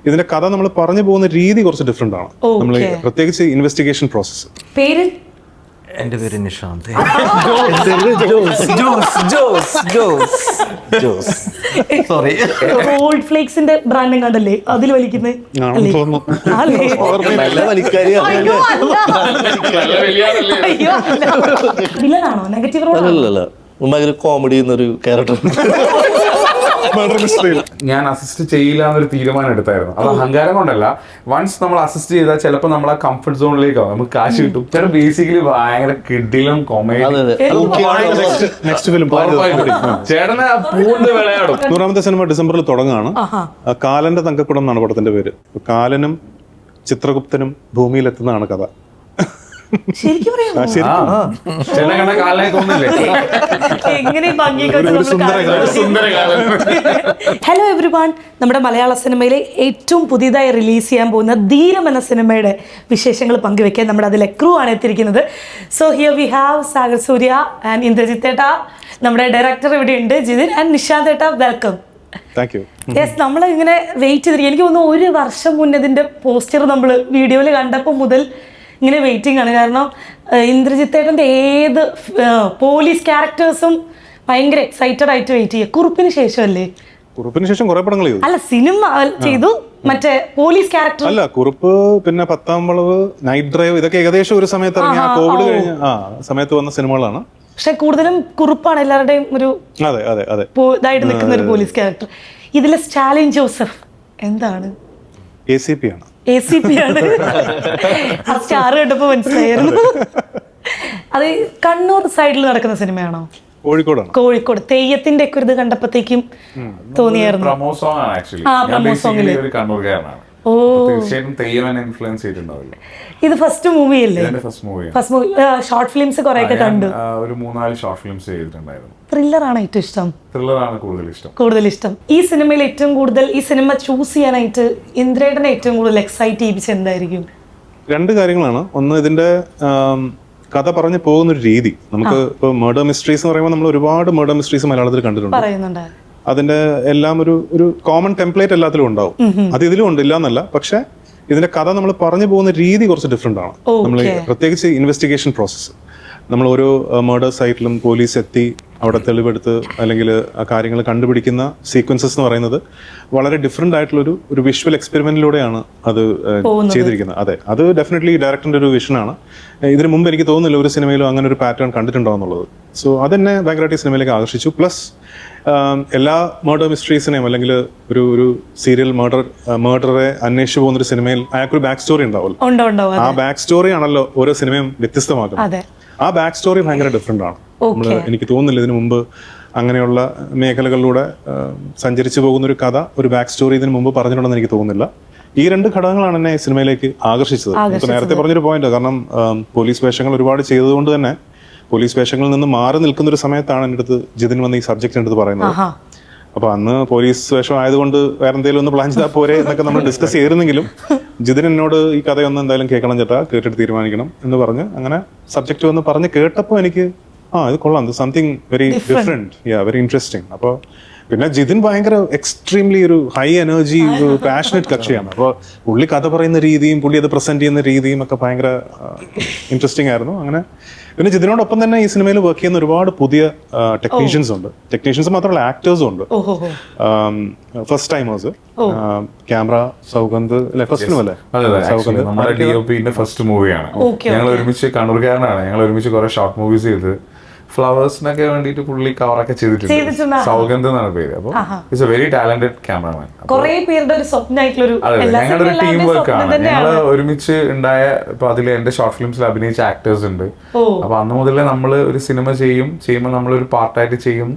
ഇതിന്റെ കഥ നമ്മൾ പറഞ്ഞു പോകുന്ന രീതി കുറച്ച് ഡിഫറെന്റ് ആണ്. നമ്മൾ പ്രത്യേകിച്ച് ഇൻവെസ്റ്റിഗേഷൻ പ്രോസസ്സ്. പേര്? എന്റെ പേര് നിഷാന്ത്. സോറി, ഗോൾഡ് ഫ്ലേക്സിന്റെ ബ്രാൻഡും കണ്ടല്ലേ അതിൽ വലിക്കുന്നത്? വില്ലനാണോ? Negative role? ഭയങ്കര കോമഡി എന്നൊരു ക്യാരക്ടർ. ഞാൻ അസിസ്റ്റ് ചെയ്യില്ല എന്നൊരു തീരുമാനം എടുത്തായിരുന്നു. അത് അഹങ്കാരം കൊണ്ടല്ല. വൺസ് നമ്മൾ അസിസ്റ്റ് ചെയ്താൽ ചിലപ്പോൾ നമ്മൾ ആ കംഫർട്ട് സോണിലേക്ക് ആവും, നമുക്ക് കാശ് കിട്ടും. ചേട്ടൻ ബേസിക്കലി ഭയങ്കര കിഡിലും കൊമേഡി. ചേട്ടനെ പൂണ്ട് വിളയാടും. 100ാമത്തെ സിനിമ ഡിസംബറിൽ തുടങ്ങുകയാണ്. കാലന്റെ തങ്കക്കുടം എന്നാണ് പടത്തിന്റെ പേര്. കാലനും ചിത്രഗുപ്തനും ഭൂമിയിലെത്തുന്നതാണ് കഥ. ശരിക്കും ഹലോ എവ്രിവൺ, നമ്മുടെ മലയാള സിനിമയിലെ ഏറ്റവും പുതിയതായി റിലീസ് ചെയ്യാൻ പോകുന്ന ധീരം എന്ന സിനിമയുടെ വിശേഷങ്ങൾ പങ്കുവെക്കാൻ നമ്മുടെ അതിലെ ക്രൂ ആണ് എത്തിയിരിക്കുന്നത്. So here we have Sagar Surya and Indrajith ഏട്ട, നമ്മുടെ ഡയറക്ടർ ഇവിടെ ഉണ്ട് ജിതിൻ, ആൻഡ് നിഷാന്ത് ഏട്ട. വെൽക്കം. യെസ്, നമ്മൾ ഇങ്ങനെ വെയിറ്റ് ചെയ്തിരിക്കും. എനിക്ക് തോന്നുന്നു 1 വർഷം മുന്നേ ഇതിന്റെ പോസ്റ്റർ നമ്മൾ വീഡിയോയിൽ കണ്ടപ്പോൾ മുതൽ ഇങ്ങനെ വെയിറ്റിംഗ് ആണ്. കാരണം ഇന്ദ്രജിത്തേട്ടൻ്റെ ഏത് പോലീസ് ക്യാരക്ടേഴ്സും ഭയങ്കര എക്സൈറ്റഡ് ആയിട്ട് വെയിറ്റ് ചെയ്യുക. കുറുപ്പിന് ശേഷമല്ലേ? കുറുപ്പിന് ശേഷം കുറെ പടങ്ങൾ ചെയ്തു. അല്ല, സിനിമ ചെയ്തു, മറ്റേ പോലീസ് ക്യാരക്ടർ അല്ല. കുറുപ്പ്, പിന്നെ 10ാം വളവ്, നൈറ്റ് ഡ്രൈവ്, ഇതൊക്കെ ഏകദേശം ഒരു സമയത്ത് ഇറങ്ങിയ കോവിഡ് കഴിഞ്ഞ സമയത്ത് വന്ന സിനിമകളാണ്. പക്ഷെ കൂടുതലും കുറുപ്പാണ് എല്ലാവരുടെയും ഒരു ഇതായിട്ട് നിൽക്കുന്ന ഒരു പോലീസ് ക്യാരക്ടർ. ഇതിലെ സ്റ്റാലിൻ ജോസഫ് എന്താണ്? ACP ആണ്. ACP ആണ്. ആ സ്റ്റാർ കണ്ടപ്പോ മനസ്സിലായിരുന്നു. അത് കണ്ണൂർ സൈഡിൽ നടക്കുന്ന സിനിമയാണോ? കോഴിക്കോട്. തെയ്യത്തിന്റെ ഒക്കെ ഇത് കണ്ടപ്പോഴത്തേക്കും തോന്നിയായിരുന്നു. പ്രമോ സോങ് ആണ് ആക്ച്വലി. പ്രമോ സോങ്ങില് തീർച്ചയായിട്ടും തെയ്യം എന്നെ ഇൻഫ്ലുവൻസ് ചെയ്തിട്ടുണ്ടാവില്ല. ഇത് ഫസ്റ്റ് മൂവി അല്ലേ? First movie. ഷോർട്ട് ഫിലിംസ് കുറെയൊക്കെ കണ്ടു. ഒരു 3-4 ഷോർട്ട് ഫിലിംസ് ചെയ്തിട്ടുണ്ടായിരുന്നു. ത്രില്ലർ ആണ് ഏറ്റവും ഇഷ്ടം? ത്രില്ലറാണ് കൂടുതൽ ഇഷ്ടം. ഈ സിനിമയിൽ ഏറ്റവും കൂടുതൽ ഈ സിനിമ ചൂസ് ചെയ്യാനായിട്ട് ഇന്ദ്രേട്ടനെ ഏറ്റവും കൂടുതൽ എക്സൈറ്റ് ചെയ്യിപ്പിച്ചത് എന്തായിരിക്കും? 2 കാര്യങ്ങളാണ്. ഒന്ന്, ഇതിന്റെ കഥ പറഞ്ഞു പോകുന്ന ഒരു രീതി. നമുക്ക് ഇപ്പോൾ മർഡർ മിസ്റ്ററീസ് എന്ന് പറയുമ്പോൾ നമ്മൾ ഒരുപാട് മർഡർ മിസ്റ്ററീസ് മലയാളത്തിൽ കണ്ടിട്ടുണ്ട്. അതിന്റെ എല്ലാം ഒരു കോമൺ ടെംപ്ലേറ്റ് എല്ലാത്തിലും ഉണ്ടാവും. അത് ഇതിലും ഉണ്ട്, ഇല്ല എന്നല്ല. പക്ഷെ ഇതിന്റെ കഥ നമ്മൾ പറഞ്ഞു പോകുന്ന രീതി കുറച്ച് ഡിഫറെന്റ് ആണ്. നമ്മൾ പ്രത്യേകിച്ച് ഇൻവെസ്റ്റിഗേഷൻ പ്രോസസ്സ്. നമ്മൾ ഓരോ മർഡർ സൈറ്റിലും പോലീസ് എത്തി അവിടെ തെളിവെടുത്ത് അല്ലെങ്കിൽ ആ കാര്യങ്ങൾ കണ്ടുപിടിക്കുന്ന സീക്വൻസസ് എന്ന് പറയുന്നത് വളരെ ഡിഫറെന്റ് ആയിട്ടുള്ള ഒരു വിഷ്വൽ എക്സ്പെരിമെന്റിലൂടെയാണ് അത് ചെയ്തിരിക്കുന്നത്. അതെ, അത് ഡെഫിനറ്റ്ലി ഡയറക്ടറിന്റെ ഒരു വിഷനാണ്. ഇതിനു മുമ്പ് എനിക്ക് തോന്നുന്നില്ല ഒരു സിനിമയിലും അങ്ങനെ ഒരു പാറ്റേൺ കണ്ടിട്ടുണ്ടോ എന്നുള്ളത്. സോ അതെന്നെ ഭയങ്കരമായിട്ട് ഈ സിനിമയിലേക്ക് ആകർഷിച്ചു. പ്ലസ് എല്ലാ മർഡർ മിസ്റ്ററീസിനെയും അല്ലെങ്കിൽ ഒരു സീരിയൽ മർഡറെ അന്വേഷിച്ചു പോകുന്ന ഒരു സിനിമയിൽ അയാൾക്കൊരു ബാക്ക് സ്റ്റോറി ഉണ്ടാവുമല്ലോ. ആ ബാക്ക് സ്റ്റോറി ആണല്ലോ ഓരോ സിനിമയും വ്യത്യസ്തമാക്കുന്നത്. ആ ബാക്ക് സ്റ്റോറി ഭയങ്കര ഡിഫറെന്റ് ആണ്. എനിക്ക് തോന്നുന്നില്ല ഇതിനു മുമ്പ് അങ്ങനെയുള്ള മേഖലകളിലൂടെ സഞ്ചരിച്ചു പോകുന്ന ഒരു കഥ, ഒരു ബാക്ക് സ്റ്റോറി ഇതിനു മുമ്പ് പറഞ്ഞിട്ടുണ്ടെന്ന് എനിക്ക് തോന്നുന്നില്ല. ഈ 2 ഘടകങ്ങളാണ് എന്നെ ഈ സിനിമയിലേക്ക് ആകർഷിച്ചത്. നമുക്ക് നേരത്തെ പറഞ്ഞൊരു പോയിന്റ്, കാരണം പോലീസ് വേഷങ്ങൾ ഒരുപാട് ചെയ്തതുകൊണ്ട് തന്നെ പോലീസ് വേഷങ്ങളിൽ നിന്ന് മാറി നിൽക്കുന്ന ഒരു സമയത്താണ് എൻ്റെ അടുത്ത് ജിതിൻ വന്ന് ഈ സബ്ജക്റ്റിൻ്റെ അടുത്ത് പറയുന്നത്. അപ്പൊ അന്ന് പോലീസ് വേഷം ആയതുകൊണ്ട് വേറെ എന്തെങ്കിലും ഒന്ന് പ്ലാൻ ചെയ്താൽ പോരെ എന്നൊക്കെ നമ്മൾ ഡിസ്കസ് ചെയ്തിരുന്നെങ്കിലും ജിതിൻ എന്നോട് ഈ കഥയൊന്ന് എന്തായാലും കേൾക്കണം ചേട്ടാ, കേട്ടിട്ട് തീരുമാനിക്കണം എന്ന് പറഞ്ഞ് അങ്ങനെ സബ്ജക്റ്റ് വന്ന് പറഞ്ഞ് കേട്ടപ്പോൾ എനിക്ക് ഇത് കൊള്ളാം, something very different, very interesting. അപ്പോൾ പിന്നെ ജിതിൻ ഭയങ്കര എക്സ്ട്രീംലി ഒരു ഹൈ എനർജി, പാഷനറ്റ് കക്ഷിയാണ്. അപ്പോൾ പുള്ളി കഥ പറയുന്ന രീതിയും പുള്ളി അത് പ്രസന്റ് ചെയ്യുന്ന രീതിയും ഒക്കെ ഭയങ്കര ഇൻട്രസ്റ്റിംഗ് ആയിരുന്നു. അങ്ങനെ പിന്നെ ജിതിനോടൊപ്പം തന്നെ ഈ സിനിമയിൽ വർക്ക് ചെയ്യുന്ന ഒരുപാട് പുതിയ ടെക്നീഷ്യൻസ് ഉണ്ട്. ടെക്നീഷ്യൻസ് മാത്രമല്ല, ആക്ടേഴ്സും ഉണ്ട്. First timers. ക്യാമറ സൗഗന്ധ് അല്ലെ, ഫസ്റ്റ് ഫിലിം അല്ലേ? സൗഗന്ധ് നമ്മുടെ DOPന്റെ ഫസ്റ്റ് മൂവിയാണ്. ഞങ്ങൾ ഒരുമിച്ച് കണ്ണൂർക്കാരനാണ്. ഞങ്ങൾ ഒരുമിച്ച് കുറെ ഷോർട്ട് മൂവീസ് ചെയ്ത് ഫ്ലവേഴ്സിനൊക്കെ വേണ്ടിട്ട് പുള്ളി കവറൊക്കെ ചെയ്തിട്ടുണ്ട്. സൗഗന്ധ് എന്നാണ് പേര്. അപ്പോൾ it's A very talented cameraman. ഞങ്ങളുടെ ഒരു ടീം വർക്ക് ആണ്. ഞങ്ങൾ ഒരുമിച്ച് ഉണ്ടായ, ഇപ്പൊ അതിൽ എന്റെ ഷോർട്ട് ഫിലിംസിൽ അഭിനയിച്ച ആക്ടേഴ്സ് ഉണ്ട്. അപ്പൊ അന്ന് മുതലേ നമ്മൾ ഒരു സിനിമ ചെയ്യുമ്പോൾ നമ്മളൊരു പാർട്ടായിട്ട് ചെയ്യും.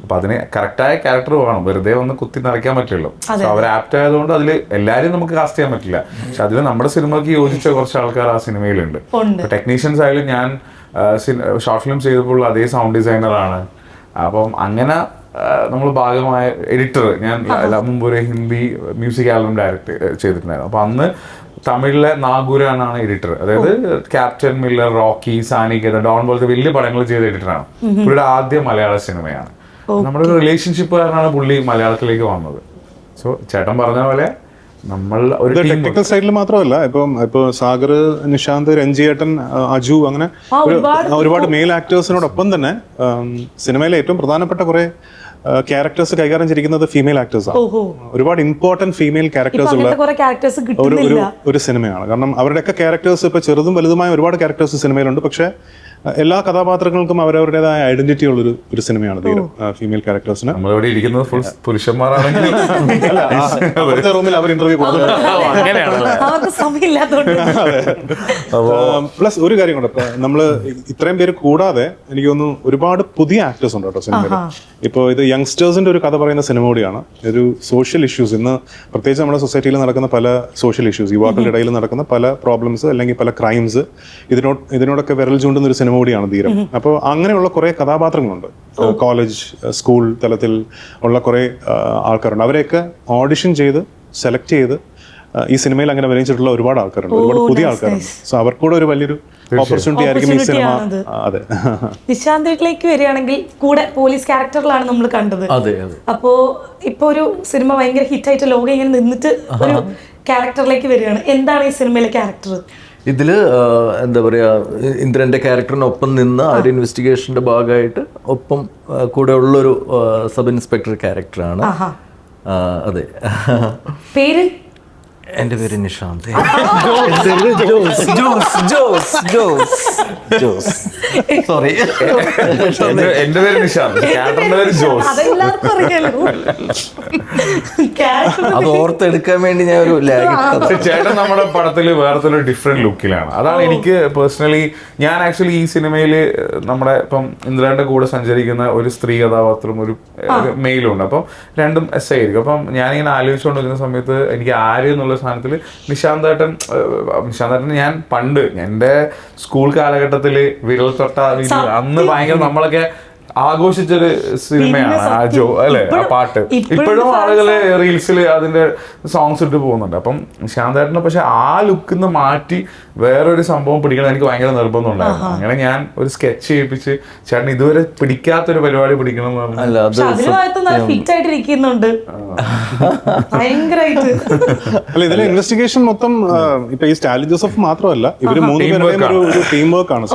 അപ്പൊ അതിന് കറക്റ്റായ ക്യാരക്ടർ വേണം, വെറുതെ ഒന്ന് കുത്തി നിറയ്ക്കാൻ പറ്റുള്ളൂ. അവർ ആപ്റ്റ് ആയതുകൊണ്ട് അതിൽ എല്ലാവരും നമുക്ക് കാസ്റ്റ് ചെയ്യാൻ പറ്റില്ല. പക്ഷെ അതിൽ നമ്മുടെ സിനിമയ്ക്ക് യോജിച്ച കുറച്ച് ആൾക്കാർ ആ സിനിമയിലുണ്ട്. ടെക്നീഷ്യൻസ് ആയാലും ഞാൻ ഷോർട്ട് ഫിലിം ചെയ്തപ്പോൾ അതേ സൗണ്ട് ഡിസൈനറാണ്. അപ്പം അങ്ങനെ നമ്മൾ ഭാഗമായ എഡിറ്റർ, ഞാൻ മുമ്പ് ഒരു ഹിന്ദി മ്യൂസിക് ആൽബം ഡയറക്റ്റ് ചെയ്തിട്ടുണ്ടായിരുന്നു. അപ്പം അന്ന് തമിഴിലെ നാഗുരാനാണ് എഡിറ്റർ. അതായത് ക്യാപ്റ്റൻ മില്ലർ, റോക്കി, സാനികേത, ഡോൺ പോലത്തെ വലിയ പടങ്ങൾ ചെയ്ത എഡിറ്ററാണ്. പുള്ളിയുടെ ആദ്യ മലയാള സിനിമയാണ്. നമ്മുടെ ഒരു റിലേഷൻഷിപ്പ് കാരണമാണ് പുള്ളി മലയാളത്തിലേക്ക് വന്നത്. സോ ചേട്ടൻ പറഞ്ഞ പോലെ നമ്മൾ ഒരു team ടെക്നിക്കൽ സൈഡിൽ മാത്രമല്ല, ഇപ്പൊ സാഗർ, നിഷാന്ത്, രഞ്ജിയേട്ടൻ, അജു, അങ്ങനെ ഒരുപാട് മെയിൽ ആക്ടേഴ്സിനോടൊപ്പം തന്നെ സിനിമയിലെ ഏറ്റവും പ്രധാനപ്പെട്ട കുറെ ക്യാരക്ടേഴ്സ് കൈകാര്യം ചെയ്തിരിക്കുന്നത് ഫീമെയിൽ ആക്ടേഴ്സാണ്. ഒരുപാട് ഇമ്പോർട്ടന്റ് ഫീമെയിൽ ക്യാരക്ടേഴ്സ് ഉള്ള ഒരു സിനിമയാണ്. കാരണം അവരുടെയൊക്കെ ക്യാരക്ടേഴ്സ് ഇപ്പൊ ചെറുതും വലുതുമായ ഒരുപാട് ക്യാരക്ടേഴ്സ് സിനിമയിലുണ്ട്. പക്ഷെ എല്ലാ കഥാപാത്രങ്ങൾക്കും അവരവരുടേതായ ഐഡന്റിറ്റി ഉള്ള ഒരു സിനിമയാണ് ധീരം. ഫീമെയിൽ ക്യാരക്ടേഴ്സിന് നമ്മളിവിടെ ഇരിക്കുന്നത് ഫുൾ പുരുഷന്മാരാണെങ്കിൽ റൂമിൽ അവർ ഇന്റർവ്യൂ പ്ലസ് ഒരു കാര്യം കൊണ്ട് നമ്മള് ഇത്രയും പേര് കൂടാതെ എനിക്ക് തോന്നുന്നു ഒരുപാട് പുതിയ ആക്ടേഴ്സ് ഉണ്ട് കേട്ടോ സിനിമയിൽ. ഇപ്പോൾ ഇത് യങ്സ്റ്റേഴ്സിന്റെ ഒരു കഥ പറയുന്ന സിനിമ കൂടിയാണ്. ഒരു സോഷ്യൽ ഇഷ്യൂസ്, ഇന്ന് പ്രത്യേകിച്ച് നമ്മുടെ സൊസൈറ്റിയിൽ നടക്കുന്ന പല സോഷ്യൽ ഇഷ്യൂസ്, യുവാക്കളുടെ ഇടയിൽ നടക്കുന്ന പല പ്രോബ്ലംസ് അല്ലെങ്കിൽ പല ക്രൈംസ്, ഇതിനോടൊക്കെ വിരൽ ചൂണ്ടുന്ന ഒരു സിനിമ കൂടിയാണ് ധീരം. അപ്പോൾ അങ്ങനെയുള്ള കുറെ കഥാപാത്രങ്ങളുണ്ട്. കോളേജ്, സ്കൂൾ തലത്തിൽ ഉള്ള കുറെ ആൾക്കാരുണ്ട്. അവരെയൊക്കെ ഓഡിഷൻ ചെയ്ത് സെലക്ട് ചെയ്ത് ഈ സിനിമയിൽ അങ്ങനെ അഭിനയിച്ചിട്ടുള്ള ഒരുപാട് ആൾക്കാരുണ്ട്, ഒരുപാട് പുതിയ ആൾക്കാരുണ്ട്. സോ അവർക്കൂടെ ഒരു വലിയൊരു ഓപ്പർച്യൂണിറ്റി ആയിരിക്കും ഈ സിനിമ. അതെ. നിശാന്തിലേക്ക് വരികയാണെങ്കിൽ കൂടെ പോലീസ് ക്യാരക്ടറിലാണ് നമ്മൾ കണ്ടത്. അപ്പോ ഇപ്പൊ ഒരു സിനിമ ഭയങ്കര ഹിറ്റായിട്ട് ലോകം ഇങ്ങനെ നിന്നിട്ട് ഒരു ക്യാരക്ടറിലേക്ക് വരികയാണ്. എന്താണ് ഈ സിനിമയിലെ ക്യാരക്ടർ? ഇതില് എന്താ പറയാ, ഇന്ദ്രന്റെ ക്യാരക്ടറിനൊപ്പം നിന്ന് ആ ഒരു ഇൻവെസ്റ്റിഗേഷന്റെ ഭാഗമായിട്ട് ഒപ്പം കൂടെ ഉള്ളൊരു സബ് ഇൻസ്പെക്ടർ ക്യാരക്ടറാണ്. അതെ. പേര്? എന്റെ പേര് നിഷാന്ത്. സോറി, എന്റെ പേര് നിഷാന്ത്, ക്യാരക്ടറിന്റെ പേര് ജോസ്. അത് ഓർത്തെടുക്കാൻ വേണ്ടി ഞാൻ ഒരു ചേട്ടൻ നമ്മുടെ പടത്തില് വേറത്തെ ഒരു ഡിഫറെന്റ് ലുക്കിലാണ്. അതാണ് എനിക്ക് പേഴ്സണലി, ഞാൻ ആക്ച്വലി ഈ സിനിമയിൽ നമ്മുടെ ഇപ്പം ഇന്ദ്രന്റെ കൂടെ സഞ്ചരിക്കുന്ന ഒരു സ്ത്രീ കഥാപാത്രം, ഒരു മെയിലുണ്ട്. അപ്പം രണ്ടും എസ് ആയിരിക്കും. അപ്പം ഞാനിങ്ങനെ ആലോചിച്ചുകൊണ്ടിരുന്ന സമയത്ത് എനിക്ക് ആര് എന്നുള്ള സ്ഥാനത്തിൽ നിശാന്തേട്ടൻ ഞാൻ പണ്ട് എൻ്റെ സ്കൂൾ കാലഘട്ടത്തിൽ വിരൽ തൊട്ട അന്ന് ഭയങ്കര നമ്മളൊക്കെ ആഘോഷിച്ചൊരു സിനിമയാണ് ആ ജോ അല്ലെ, ആ പാട്ട്. ഇപ്പോഴും ആളുകള് റീൽസിൽ അതിന്റെ സോങ്സ് ഇട്ട് പോകുന്നുണ്ട്. അപ്പം നിശാന്തേട്ടനെ പക്ഷെ ആ ലുക്കിൽ നിന്ന് മാറ്റി വേറൊരു സംഭവം പിടിക്കണം എനിക്ക് ഭയങ്കര നിർബന്ധം ഉണ്ടായിരുന്നു. അങ്ങനെ ഞാൻ ഒരു സ്കെച്ച് ചെയ്യിപ്പിച്ച് ചേട്ടൻ ഇതുവരെ പിടിക്കാത്തൊരു പരിപാടി പിടിക്കണം എന്ന് പറഞ്ഞു. അല്ല, ഇതിലെ ഇൻവെസ്റ്റിഗേഷൻ മൊത്തം ഇപ്പൊ ഈ സ്റ്റാലിൻ ജോസഫ് മാത്രമല്ല, ഇവര് മൂന്നുപേരുടെയും ഒരു ടീം വർക്ക് ആണ്.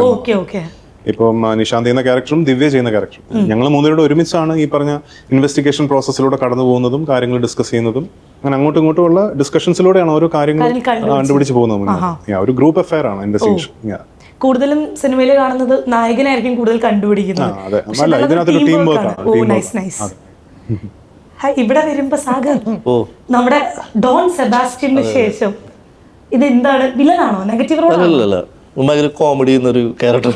ഇപ്പം നിശാന്ത് ചെയ്യുന്ന ക്യാരക്ടറും ദിവ്യ ചെയ്യുന്ന ക്യാരക്ടറും ഞങ്ങൾ മൂന്നുപേരുടെ ഒരുമിച്ചാണ് ഈ പറഞ്ഞ ഇൻവെസ്റ്റിഗേഷൻ പ്രോസസ്സിലൂടെ കടന്നു പോകുന്നതും കാര്യങ്ങൾ ഡിസ്കസ് ചെയ്യുന്നതും. അങ്ങനെ അങ്ങോട്ടും ഇങ്ങോട്ടും ഉള്ള ഡിസ്കഷൻസിലൂടെയാണ് ഓരോ കാര്യങ്ങൾ കണ്ടുപിടിച്ച് പോകുന്നത്. ഒരു ഗ്രൂപ്പ് അഫയർ ആണ് ഇൻവെസ്റ്റിഗേഷൻ. കൂടുതലും സിനിമയിൽ കാണുന്നത് നായകനായിരിക്കും കൂടുതൽ കണ്ടുപിടിക്കുന്നത്. ഇവിടെ വരുമ്പോ സാഗർ, നമ്മുടെ ഡോൺ സെബാസ്റ്റ്യന് ശേഷം ഇത് എന്താണ്, വില്ലനാണോ, നെഗറ്റീവ് റോൾ? ഭയങ്കര കോമഡി എന്നൊരു ക്യാരക്ടർ.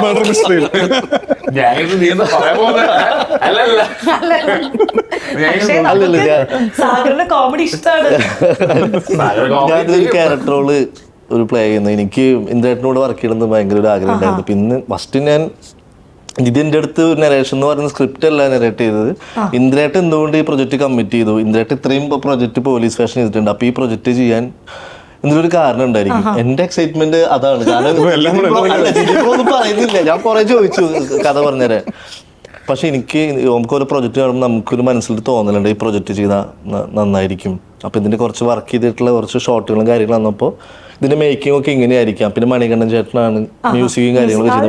കോമഡി ഇഷ്ടമാണ്. ഞാനൊരു ക്യാരക്ടർ റോള് ഒരു പ്ലേ ചെയ്യുന്നത്. എനിക്ക് ഇന്ദ്രേട്ടനോട് വർക്ക് ചെയ്യണമെന്ന് ഭയങ്കര ഒരു ആഗ്രഹം ഉണ്ടായിരുന്നു. പിന്നെ ഫസ്റ്റ് ഞാൻ ഇതിന്റെ അടുത്ത് നരേഷൻ എന്ന് പറയുന്ന സ്ക്രിപ്റ്റ് അല്ല നരേറ്റ് ചെയ്തത്. ഇന്ദ്രേട്ടൻ എന്തുകൊണ്ട് ഈ പ്രൊജക്ട് കമ്മിറ്റ് ചെയ്തു, ഇന്ദ്രേട്ടൻ ഇത്രയും പ്രൊജക്ട് പോലീസ് സ്റ്റേഷൻ ചെയ്തിട്ടുണ്ട്, അപ്പൊ ഈ പ്രൊജക്ട് ചെയ്യാൻ എന്തൊരു കാരണം ഉണ്ടായിരിക്കും. എന്റെ എക്സൈറ്റ്മെന്റ് അതാണ്. ഒന്നും പറയുന്നില്ല, ഞാൻ കുറെ ചോദിച്ചു കഥ പറഞ്ഞുതരാൻ. പക്ഷെ എനിക്ക് നമുക്ക് ഒരു പ്രൊജക്ട് കാണുമ്പോൾ നമുക്കൊരു മനസ്സിൽ തോന്നലുണ്ട് ഈ പ്രൊജക്ട് ചെയ്താൽ നന്നായിരിക്കും. അപ്പൊ ഇതിന്റെ കുറച്ച് വർക്ക് ചെയ്തിട്ടുള്ള കുറച്ച് ഷോട്ടുകളും കാര്യങ്ങളും വന്നപ്പോൾ ഇതിന്റെ മേക്കിംഗ് ഒക്കെ ഇങ്ങനെയായിരിക്കാം. പിന്നെ മണികണ്ഠൻ ചേട്ടനാണ് മ്യൂസിക്കും കാര്യങ്ങളൊക്കെ ചെയ്തത്.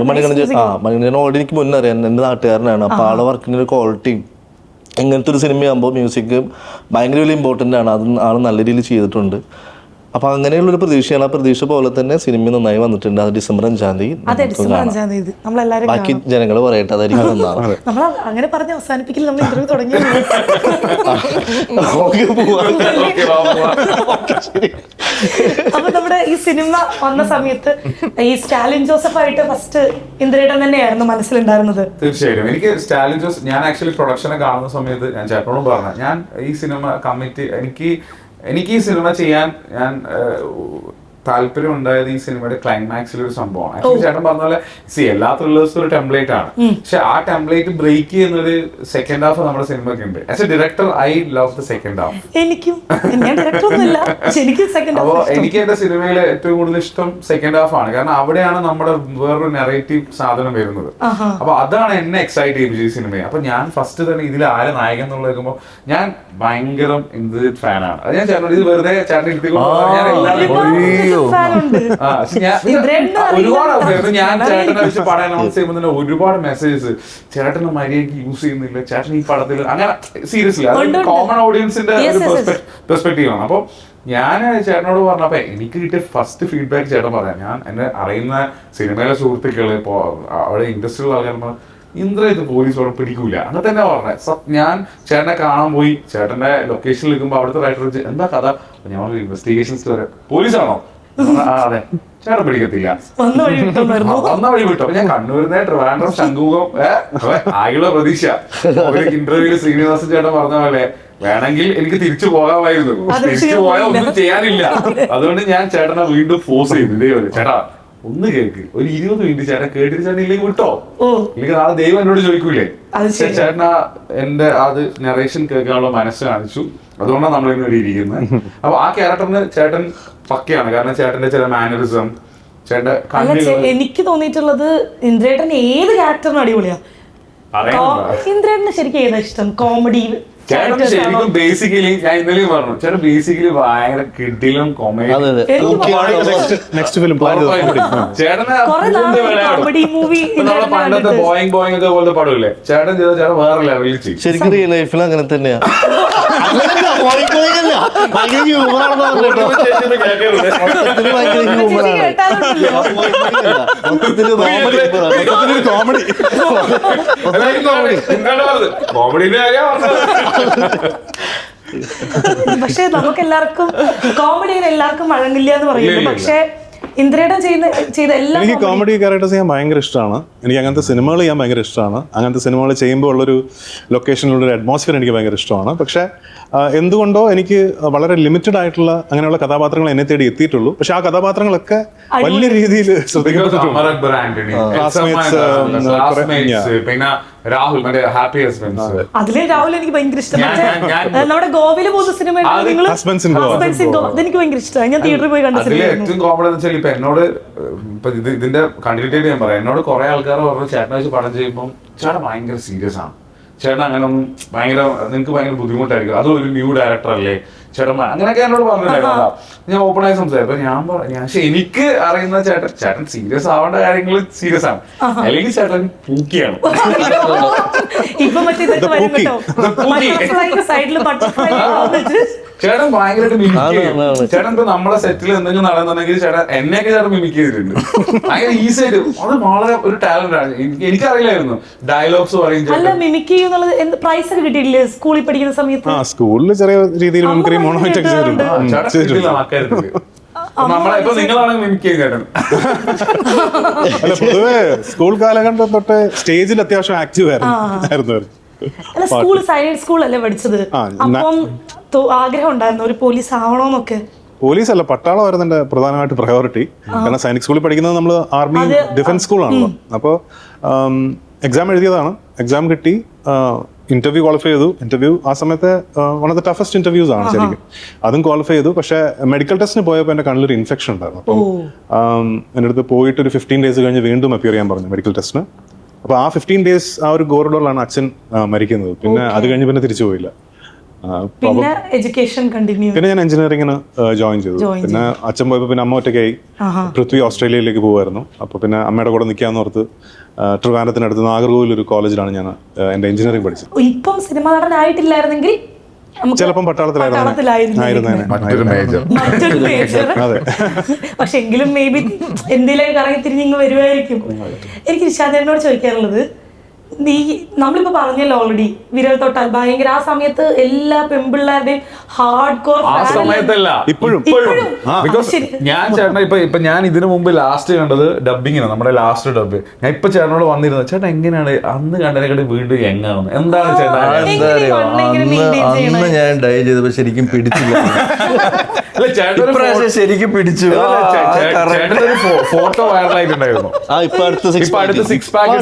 മണികണ്ഠൻ ഓൾറെഡി എനിക്ക് മുന്നേ അറിയാം, എന്റെ നാട്ടുകാരനാണ്. അപ്പൊ ആളെ വർക്കിന്റെ ഒരു ക്വാളിറ്റിയും ഇങ്ങനത്തെ ഒരു സിനിമയാകുമ്പോൾ മ്യൂസിക് ഭയങ്കര വലിയ ഇമ്പോർട്ടൻ്റ് ആണ്. അത് ആൾ നല്ല രീതിയിൽ ചെയ്തിട്ടുണ്ട്. അപ്പൊ അങ്ങനെയുള്ളൊരു പ്രതീക്ഷയാണ്. ആ പ്രതീക്ഷ പോലെ തന്നെ സിനിമ നന്നായി വന്നിട്ടുണ്ട്. അത് ഡിസംബർ 5-ാം തീയതി. ബാക്കി ജനങ്ങൾ പറയട്ടെ, അതായിരിക്കും നന്നാണ്. അങ്ങനെ പറഞ്ഞ് അവസാനിപ്പിക്കില്ല, നമ്മൾ ഇന്റർവ്യൂ തുടങ്ങി. അപ്പൊ നമ്മുടെ ഈ സിനിമ വന്ന സമയത്ത് ഈ സ്റ്റാലിൻ ജോസഫ് ആയിട്ട് ഫസ്റ്റ് ഇന്ദ്രേട്ടൻ തന്നെയായിരുന്നു മനസ്സിലുണ്ടായിരുന്നത്? തീർച്ചയായിട്ടും. എനിക്ക് സ്റ്റാലിൻ ജോസഫ്, ഞാൻ ആക്ച്വലി പ്രൊഡക്ഷനെ കാണുന്ന സമയത്ത് ഞാൻ ചേട്ടനോടും പറഞ്ഞു, ഞാൻ ഈ സിനിമ കമ്മിറ്റ്, എനിക്ക് ഈ സിനിമ ചെയ്യാൻ ഞാൻ താല്പര്യം ഉണ്ടായത് ഈ സിനിമയുടെ ക്ലൈമാക്സിൽ ഒരു സംഭവമാണ്. ആക്ച്വലി ചേട്ടൻ പറഞ്ഞ പോലെ എല്ലാ ത്രില്ലേഴ്സും ഒരു ടെംപ്ലേറ്റ് ആണ്. പക്ഷെ ആ ടെംപ്ലേറ്റ് ബ്രേക്ക് ചെയ്യുന്ന ഒരു സെക്കൻഡ് ഹാഫ് നമ്മുടെ സിനിമയ്ക്ക് ഉണ്ട്. As A director I love the second half. അപ്പോ എനിക്ക് എന്റെ സിനിമയിലെ ഏറ്റവും കൂടുതൽ ഇഷ്ടം സെക്കൻഡ് ഹാഫ് ആണ്. കാരണം അവിടെയാണ് നമ്മുടെ വേറൊരു നെറേറ്റീവ് സാധനം വരുന്നത്. അപ്പൊ അതാണ് എന്നെ എക്സൈറ്റ് ചെയ്യിപ്പിച്ചത് ഈ സിനിമയെ. അപ്പൊ ഞാൻ ഫസ്റ്റ് തന്നെ ഇതിൽ ആരെ നായകൻ എന്നുള്ള കേൾക്കുമ്പോൾ ഞാൻ ഭയങ്കര ഇന്ദ്രജിത്ത് ഫാനാണ്. അത് ഞാൻ ചേട്ടൻ ഇത് വെറുതെ ചേട്ടൻ ഒരുപാട് ഞാൻ ചേട്ടനെ വെച്ച് പടം അനൗൺസ് ചെയ്യുമ്പോൾ തന്നെ ഒരുപാട് മെസ്സേജസ് ചേട്ടന് മര്യാദയ്ക്ക് യൂസ് ചെയ്യുന്നില്ല, ചേട്ടൻ ഈ പടത്തിൽ അങ്ങനെ സീരിയസ്ലി അത് കോമൺ ഓഡിയൻസിന്റെ പെർസ്പെക്റ്റീവ് ആണ്. അപ്പൊ ഞാൻ ചേട്ടനോട് പറഞ്ഞപ്പോ എനിക്ക് കിട്ടിയ ഫസ്റ്റ് ഫീഡ്ബാക്ക് ചേട്ടൻ പറയാം. ഞാൻ എന്നെ അറിയുന്ന സിനിമയിലെ സുഹൃത്തുക്കള് ഇപ്പോ അവിടെ ഇൻഡസ്ട്രിയിലുള്ള ആൾക്കാർ ഇന്ദ്രജിത്ത് പോലീസോടെ പിടിക്കൂല അങ്ങനെ തന്നെ പറഞ്ഞത്. ഞാൻ ചേട്ടനെ കാണാൻ പോയി, ചേട്ടന്റെ ലൊക്കേഷനിൽ നിൽക്കുമ്പോൾ അവിടുത്തെ റൈറ്റർ എന്താ കഥ, ഞാൻ ഇൻവെസ്റ്റിഗേഷൻ സ്റ്റോറി പോലീസാണോ? അതെ, ചേട്ടൻ പിടിക്കത്തില്ല, വന്ന വഴി വിട്ടു. അപ്പൊ ഞാൻ കണ്ണൂരിനെ ട്രിവാൻഡ്രം ശംഖുമുഖം ആകെയുള്ള പ്രതീക്ഷ. ഒരു ഇന്റർവ്യൂല് ശ്രീനിവാസൻ ചേട്ടൻ പറഞ്ഞ പോലെ വേണമെങ്കിൽ എനിക്ക് തിരിച്ചു പോകാമായിരുന്നു, തിരിച്ചു പോയാൽ ഒന്നും ചെയ്യാനില്ല. അതുകൊണ്ട് ഞാൻ ചേട്ടനെ വീണ്ടും ഫോഴ്സ് ചെയ്തു. ഇതേപോലെ ചേട്ടാ ഒന്ന് കേൾക്ക്, ഒരു 20 മിനിറ്റ് ചേട്ടൻ കേട്ടിട്ട് ചേട്ടൻ ഇല്ലെങ്കിൽ വിട്ടോ, ഇല്ലെങ്കിൽ നാളെ ദൈവം എന്നോട് ചോദിക്കൂലേ. ചേട്ടൻ എന്റെ അത് നെറേഷൻ കേൾക്കാനുള്ള മനസ്സ് കാണിച്ചു. അതുകൊണ്ടാണ് നമ്മളിങ്ങനെ ഇരിക്കുന്നത്. അപ്പൊ ആ ക്യാരക്ടറിന് ചേട്ടൻ പക്കയാണ്. കാരണം ചേട്ടന്റെ ചില മാനറിസം, എനിക്ക് തോന്നിയിട്ടുള്ളത് ഇന്ദ്രേട്ടൻ ഏത് ക്യാരക്ടറിനും അടിപൊളിയാ. ഇന്ദ്രേട്ടന് ശരിക്കും ഏതാ ഇഷ്ടം? കോമഡി ശരിക്കും ബേസിക്കലി ഞാൻ ഇന്നലെയും പറഞ്ഞു, ചേട്ടൻ ബേസിക്കലി ഭയങ്കര കിഡിലും കോമഡി. നമ്മളെ പണ്ടത്തെ ബോയിങ് ബോയിങ് ഒക്കെ പോലത്തെ പടമില്ലേ, ചേട്ടൻ ചെയ്ത ചേട്ടൻ വേറെ ലെവലിൽ ചെയ്യും. ശരിക്കും റിയൽ ലൈഫിൽ അങ്ങനെ തന്നെയാ. പക്ഷെ നമുക്ക് എല്ലാവർക്കും കോമഡിയിൽ എല്ലാവർക്കും വഴങ്ങില്ല എന്ന് പറയുന്നു. പക്ഷെ ഇന്ദ്രേട്ടൻ ചെയ്ത എല്ലാ എനിക്ക് കോമഡി ക്യാരക്ടേഴ്സ് ചെയ്യാൻ ഭയങ്കര ഇഷ്ടമാണ്. എനിക്ക് അങ്ങനത്തെ സിനിമകൾ ചെയ്യാൻ ഭയങ്കര ഇഷ്ടമാണ്. അങ്ങനത്തെ സിനിമകൾ ചെയ്യുമ്പോൾ ഉള്ളൊരു ലൊക്കേഷനിലുള്ളൊരു അറ്റ്മോസ്ഫിയർ എനിക്ക് ഭയങ്കര ഇഷ്ടമാണ്. പക്ഷേ എന്തുകൊണ്ടോ എനിക്ക് വളരെ ലിമിറ്റഡ് ആയിട്ടുള്ള അങ്ങനെയുള്ള കഥാപാത്രങ്ങൾ എന്നെ തേടി എത്തിയിട്ടുള്ളൂ. പക്ഷെ ആ കഥാപാത്രങ്ങളൊക്കെ വലിയ രീതിയിൽ പിന്നെ രാഹുൽ ഹാപ്പി ഹസ്ബൻഡ്സ്, അതിലെ രാഹുൽ എനിക്ക് ഭയങ്കര ഇഷ്ടമാണ്. നമ്മുടെ ഗോവയില് പോകുന്ന സിനിമ അതെനിക്ക് ഭയങ്കര ഇഷ്ടമാണ്. ഞാൻ തിയേറ്ററിൽ പോയി കണ്ട സിനിമ. ഏറ്റവും കോമഡി എന്ന് വെച്ചാൽ ഇപ്പൊ എന്നോട് ഇപ്പൊ ഇതിന്റെ കണ്ടിന്യൂറ്റി ഞാൻ പറയാം. എന്നോട് കുറെ ആൾക്കാർ പറഞ്ഞു ചേട്ടനെ വെച്ച് പടം ചെയ്യുമ്പോൾ ചേട്ടൻ ഭയങ്കര സീരിയസ് ആണ്, ചേട്ടൻ അങ്ങനെ ഒന്നും ഭയങ്കര നിങ്ങൾക്ക് ഭയങ്കര ബുദ്ധിമുട്ടായിരിക്കും, അതും ഒരു ന്യൂ ഡയറക്ടർ അല്ലേ ചേട്ടൻ, അങ്ങനെയൊക്കെ എന്നോട് പറഞ്ഞിട്ടുണ്ടായിരുന്നു. ഞാൻ ഓപ്പൺ ആയി സംസാരിച്ചു. ഞാൻ പക്ഷെ എനിക്ക് അറിയുന്ന ചേട്ടൻ സീരിയസ് ആവേണ്ട കാര്യങ്ങൾ സീരിയസ് ആണ്, അല്ലെങ്കിൽ ചേട്ടൻ പൂക്കിയാണ്. ചേട്ടൻ ഭയങ്കരമായിട്ട് മിമിക് ചെയ്യും. ചേട്ടൻ ഇപ്പൊ നമ്മളെ സെറ്റിൽ എന്തെങ്കിലും നടന്നുണ്ടെങ്കിൽ ചേട്ടൻ എന്നെയൊക്കെ ചേട്ടൻ മിമിക് ചെയ്തിട്ടുണ്ട് ഭയങ്കര ഈസി ആയിട്ട്. അത് വളരെ ഒരു ടാലന്റ് ആണ്. എനിക്കറിയില്ലായിരുന്നു ഡയലോഗ്സ് പറയും. പ്രൈസ് ഒക്കെ കിട്ടിയില്ലേ സ്കൂളിൽ പഠിക്കുന്ന സമയത്ത്? സ്കൂളിൽ ചെറിയ രീതിയിൽ നമ്മളെപ്പോ നിങ്ങളാണെങ്കിൽ മിമിക് ചെയ്യും ചേട്ടൻ. അല്ല, പൊതുവെ സ്കൂൾ കാലഘട്ടം തൊട്ട് സ്റ്റേജിൽ അത്യാവശ്യം ആക്റ്റീവ് ആയിരുന്നു. സ്കൂൾ സൈലന്റ് സ്കൂൾ അല്ലേ പഠിച്ചത്? അപ്പം ആഗ്രഹം ഉണ്ടായിരുന്നു ഒരു പോലീസ് ആവണോന്നൊക്കെ? പോലീസ് അല്ല, പട്ടാളമായിരുന്നു എന്റെ പ്രധാനമായിട്ട് പ്രയോറിറ്റി. കാരണം സൈനിക് സ്കൂളിൽ പഠിക്കുന്നത് നമ്മൾ ആർമി ഡിഫൻസ് സ്കൂളാണല്ലോ. അപ്പോൾ എക്സാം എഴുതിയതാണ്, എക്സാം കിട്ടി, ഇന്റർവ്യൂ ക്വാളിഫൈ ചെയ്തു. ഇന്റർവ്യൂ ആ സമയത്ത് one of the toughest interviews ആണ് ശരിക്കും. അതും ക്വാളിഫൈ ചെയ്തു. പക്ഷേ മെഡിക്കൽ ടെസ്റ്റിന് പോയപ്പോൾ എന്റെ കണ്ണിലൊരു ഇൻഫെക്ഷൻ ഉണ്ടായിരുന്നു. അപ്പം എൻ്റെ അടുത്ത് പോയിട്ട് ഒരു 15 days കഴിഞ്ഞ് വീണ്ടും അപ്പിയർ ചെയ്യാൻ പറഞ്ഞു മെഡിക്കൽ ടെസ്റ്റിന്. അപ്പോൾ ആ 15 days ആ ഒരു കോറിഡോറിലാണ് അച്ഛൻ മരിക്കുന്നത്. പിന്നെ അത് കഴിഞ്ഞ് പിന്നെ തിരിച്ചു പോയില്ല. പിന്നെ ഞാൻ എഞ്ചിനീയറിംഗിന് ജോയിൻ ചെയ്തു. പിന്നെ അച്ഛൻ പോയപ്പോൾ പിന്നെ അമ്മ ഒറ്റയ്ക്കായി. പൃഥ്വി ഓസ്ട്രേലിയയിലേക്ക് പോകുമായിരുന്നു. അപ്പോൾ പിന്നെ അമ്മയുടെ കൂടെ നിൽക്കാന്ന് ഓർത്ത് ട്രിവാൻഡ്രത്തിനടുത്ത് നാഗർകോവിൽ ഒരു കോളേജിലാണ് ഞാൻ എന്റെ എഞ്ചിനീയറിംഗ് പഠിച്ചത്. ഇപ്പം സിനിമ നടനായിട്ടില്ലായിരുന്നെങ്കിൽ ചിലപ്പം പക്ഷെ എങ്കിലും മേ ബി എന്തെങ്കിലും കറങ്ങി തിരിഞ്ഞ് വരുമായിരിക്കും. എനിക്ക് നിശാന്തനോട് ചോദിക്കാറുള്ളത്, നീ നമ്മളിപ്പോ പറഞ്ഞല്ലോ ഓൾറെഡി വിരൽ തൊട്ടാൽ ഭയങ്കര ആ സമയത്ത് എല്ലാ പെൺപിള്ളേരുടെയും ഹാർഡ് കോർ ആ സമയത്തല്ല ഇപ്പോഴും ബിക്കോസ് ഞാൻ ചേട്ടനെ ഇപ്പൊ ഞാൻ ഇതിനു മുമ്പ് ലാസ്റ്റ് കണ്ടത് ഡബിങ്ങിനാണ്, നമ്മുടെ ലാസ്റ്റ് ഡബ്. ഞാൻ ഇപ്പൊ ചേട്ടനോട് വന്നിരുന്നത്, ചേട്ടൻ എങ്ങനെയാണ് അന്ന് കണ്ടതിനെക്കാട്ടി വീണ്ടും എങ്ങാവുന്നത്, എന്താണ് ചേട്ടാ? എന്താ അറിയോ, അന്ന് ഞാൻ ഡൈ ചെയ്തപ്പോ ശരിക്കും പിടിച്ചില്ല. ഇപ്രാവശ്യം ശരിക്കും പിടിച്ചു. ചേട്ടനൊരു ഫോട്ടോ വൈറലായിട്ടുണ്ടായിരുന്നു. ഇപ്പൊ അടുത്ത സിക്സ് പാക്ക്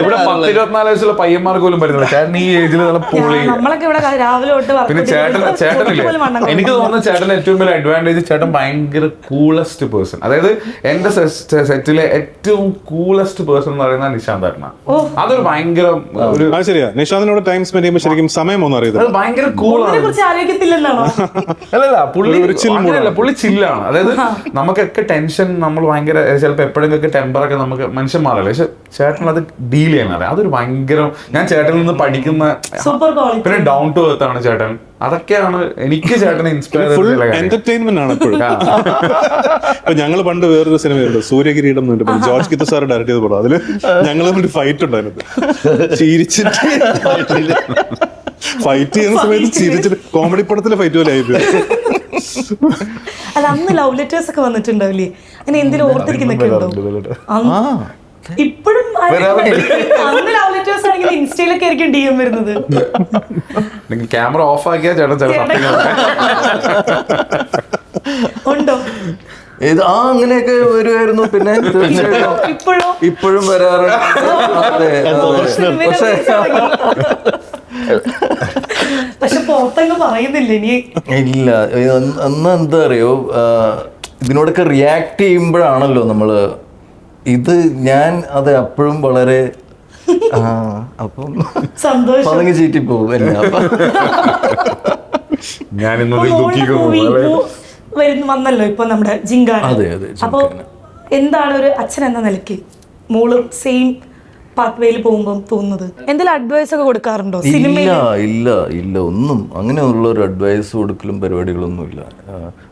ഇവിടെ 10-24 വയസ്സുള്ള പയ്യന്മാർക്ക് പോലും വരുന്നത്. ചേട്ടൻ ഈ ഏജിൽ നല്ല പൊളി. നമ്മളൊക്കെ ഇവിടെ രാവിലെ തൊട്ട് പിന്നെ ചേട്ടനില്ലേ, എനിക്ക് തോന്നുന്നു ചേട്ടൻ ഏറ്റവും വലിയ അഡ്വാൻറ്റേജ്, ചേട്ടൻ ഭയങ്കര കൂളസ്റ്റ് പേഴ്സൺ. അതായത് എന്റെ സെറ്റിലെ ഏറ്റവും കൂളസ്റ്റ് പേഴ്സൺ എന്ന് പറയുന്നത് നിശാന്ത് ഏട്ടനാ. അതൊരു ഭയങ്കര ഒരു ശരിയാ. നിശാന്തിനോട് ടൈം സ്പെൻഡ് ചെയ്യുമ്പോൾ ശരിക്കും സമയം ഒന്നും അറിയത്തില്ല. അത് ഭയങ്കര കൂളാണ്. കുറിച്ച് ആലോചിക്കത്തില്ലെന്നാണോ? അല്ലല്ല, പുള്ളി ചില്ലാണ്. അതായത് നമുക്കൊക്കെ ടെൻഷൻ, നമ്മൾ ഭയങ്കര ചിലപ്പോൾ എപ്പോഴെങ്കിലും ടെമ്പറൊക്കെ നമുക്ക് മനുഷ്യന്മാരല്ലേ, പക്ഷെ ചേട്ടൻ അത് ഡീൽ ചെയ്യാൻ അറിയാം. അതൊരു ഭയങ്കര, ഞാൻ ചേട്ടനിൽ നിന്ന് പഠിക്കുന്ന, സൂപ്പർ ക്വാളിറ്റി. പിന്നെ ഡൗൺ ടു എർത്ത് ആണ് ചേട്ടൻ. അതൊക്കെയാണ് എനിക്ക് ചേട്ടനെ ഇൻസ്പയർ ഫുൾ എന്റർടൈൻമെന്റ് ആണ് എപ്പോഴും. ഇപ്പൊ ഞങ്ങള് പണ്ട് വേറൊരു സിനിമയുണ്ട്, സൂര്യകിരീടം എന്ന് പറഞ്ഞിട്ട് ജോർജ് കിത്തു സാർ ഡയറക്ട് ചെയ്ത പടം. അതില് ഞങ്ങൾ തമ്മിൽ ഫൈറ്റ് ഉണ്ടായിരുന്നു. ചിരിച്ചിട്ട് ഫൈറ്റ് ചെയ്യുന്ന സമയത്ത് ചിരിച്ചിട്ട് കോമഡി പടത്തിലെ ഫൈറ്റ് പോലെ ആയിപ്പോയി. അല്ല, അന്ന് ലവ് ലെറ്റേഴ്സ് ഒക്കെ വന്നിട്ടുണ്ടാവില്ലേ? അങ്ങനെ എന്തെങ്കിലും ഓർത്തിരിക്കുന്നൊക്കെ ഉണ്ടോ? ഇപ്പോഴും അന്ന് ലവ് ലെറ്റേഴ്സ് ആണെങ്കിൽ ഇൻസ്റ്റയിലൊക്കെ ആയിരിക്കും DM വരുന്നത്. ക്യാമറ ഓഫ് ആക്കിയാ ചേട്ടൻ ഉണ്ടോ? ഇത് അങ്ങനെയൊക്കെ വരുമായിരുന്നു. പിന്നെ തീർച്ചയായിട്ടും ഇപ്പോഴും വരാറുണ്ട്. പക്ഷെ പുറത്തങ്ങ് പറയുന്നില്ല ഇനി. ഇല്ല, അന്ന് എന്താ അറിയോ, ഇതിനോടൊക്കെ റിയാക്ട് ചെയ്യുമ്പോഴാണല്ലോ നമ്മള് ഇത്, ഞാൻ അത് അപ്പോഴും വളരെ അപ്പം സന്തോഷം പതങ്ങി ചീറ്റി പോകും എന്നെ. ഞാൻ വന്നല്ലോ ഇപ്പൊ നമ്മുടെ ജിങ്കാന. അപ്പൊ എന്താണ് ഒരു അച്ഛൻ എന്ന നിലയ്ക്ക് മോള് സെയിം പാത്വേയിൽ പോകുമ്പോൾ തോന്നുന്നത്? എന്തെങ്കിലും അഡ്വൈസ് ഒക്കെ കൊടുക്കാറുണ്ടോ സിനിമയിൽ? ഇല്ല ഒന്നും അങ്ങനെയുള്ള ഒരു അഡ്വൈസ് കൊടുക്കലും പരിപാടികളൊന്നും ഇല്ല.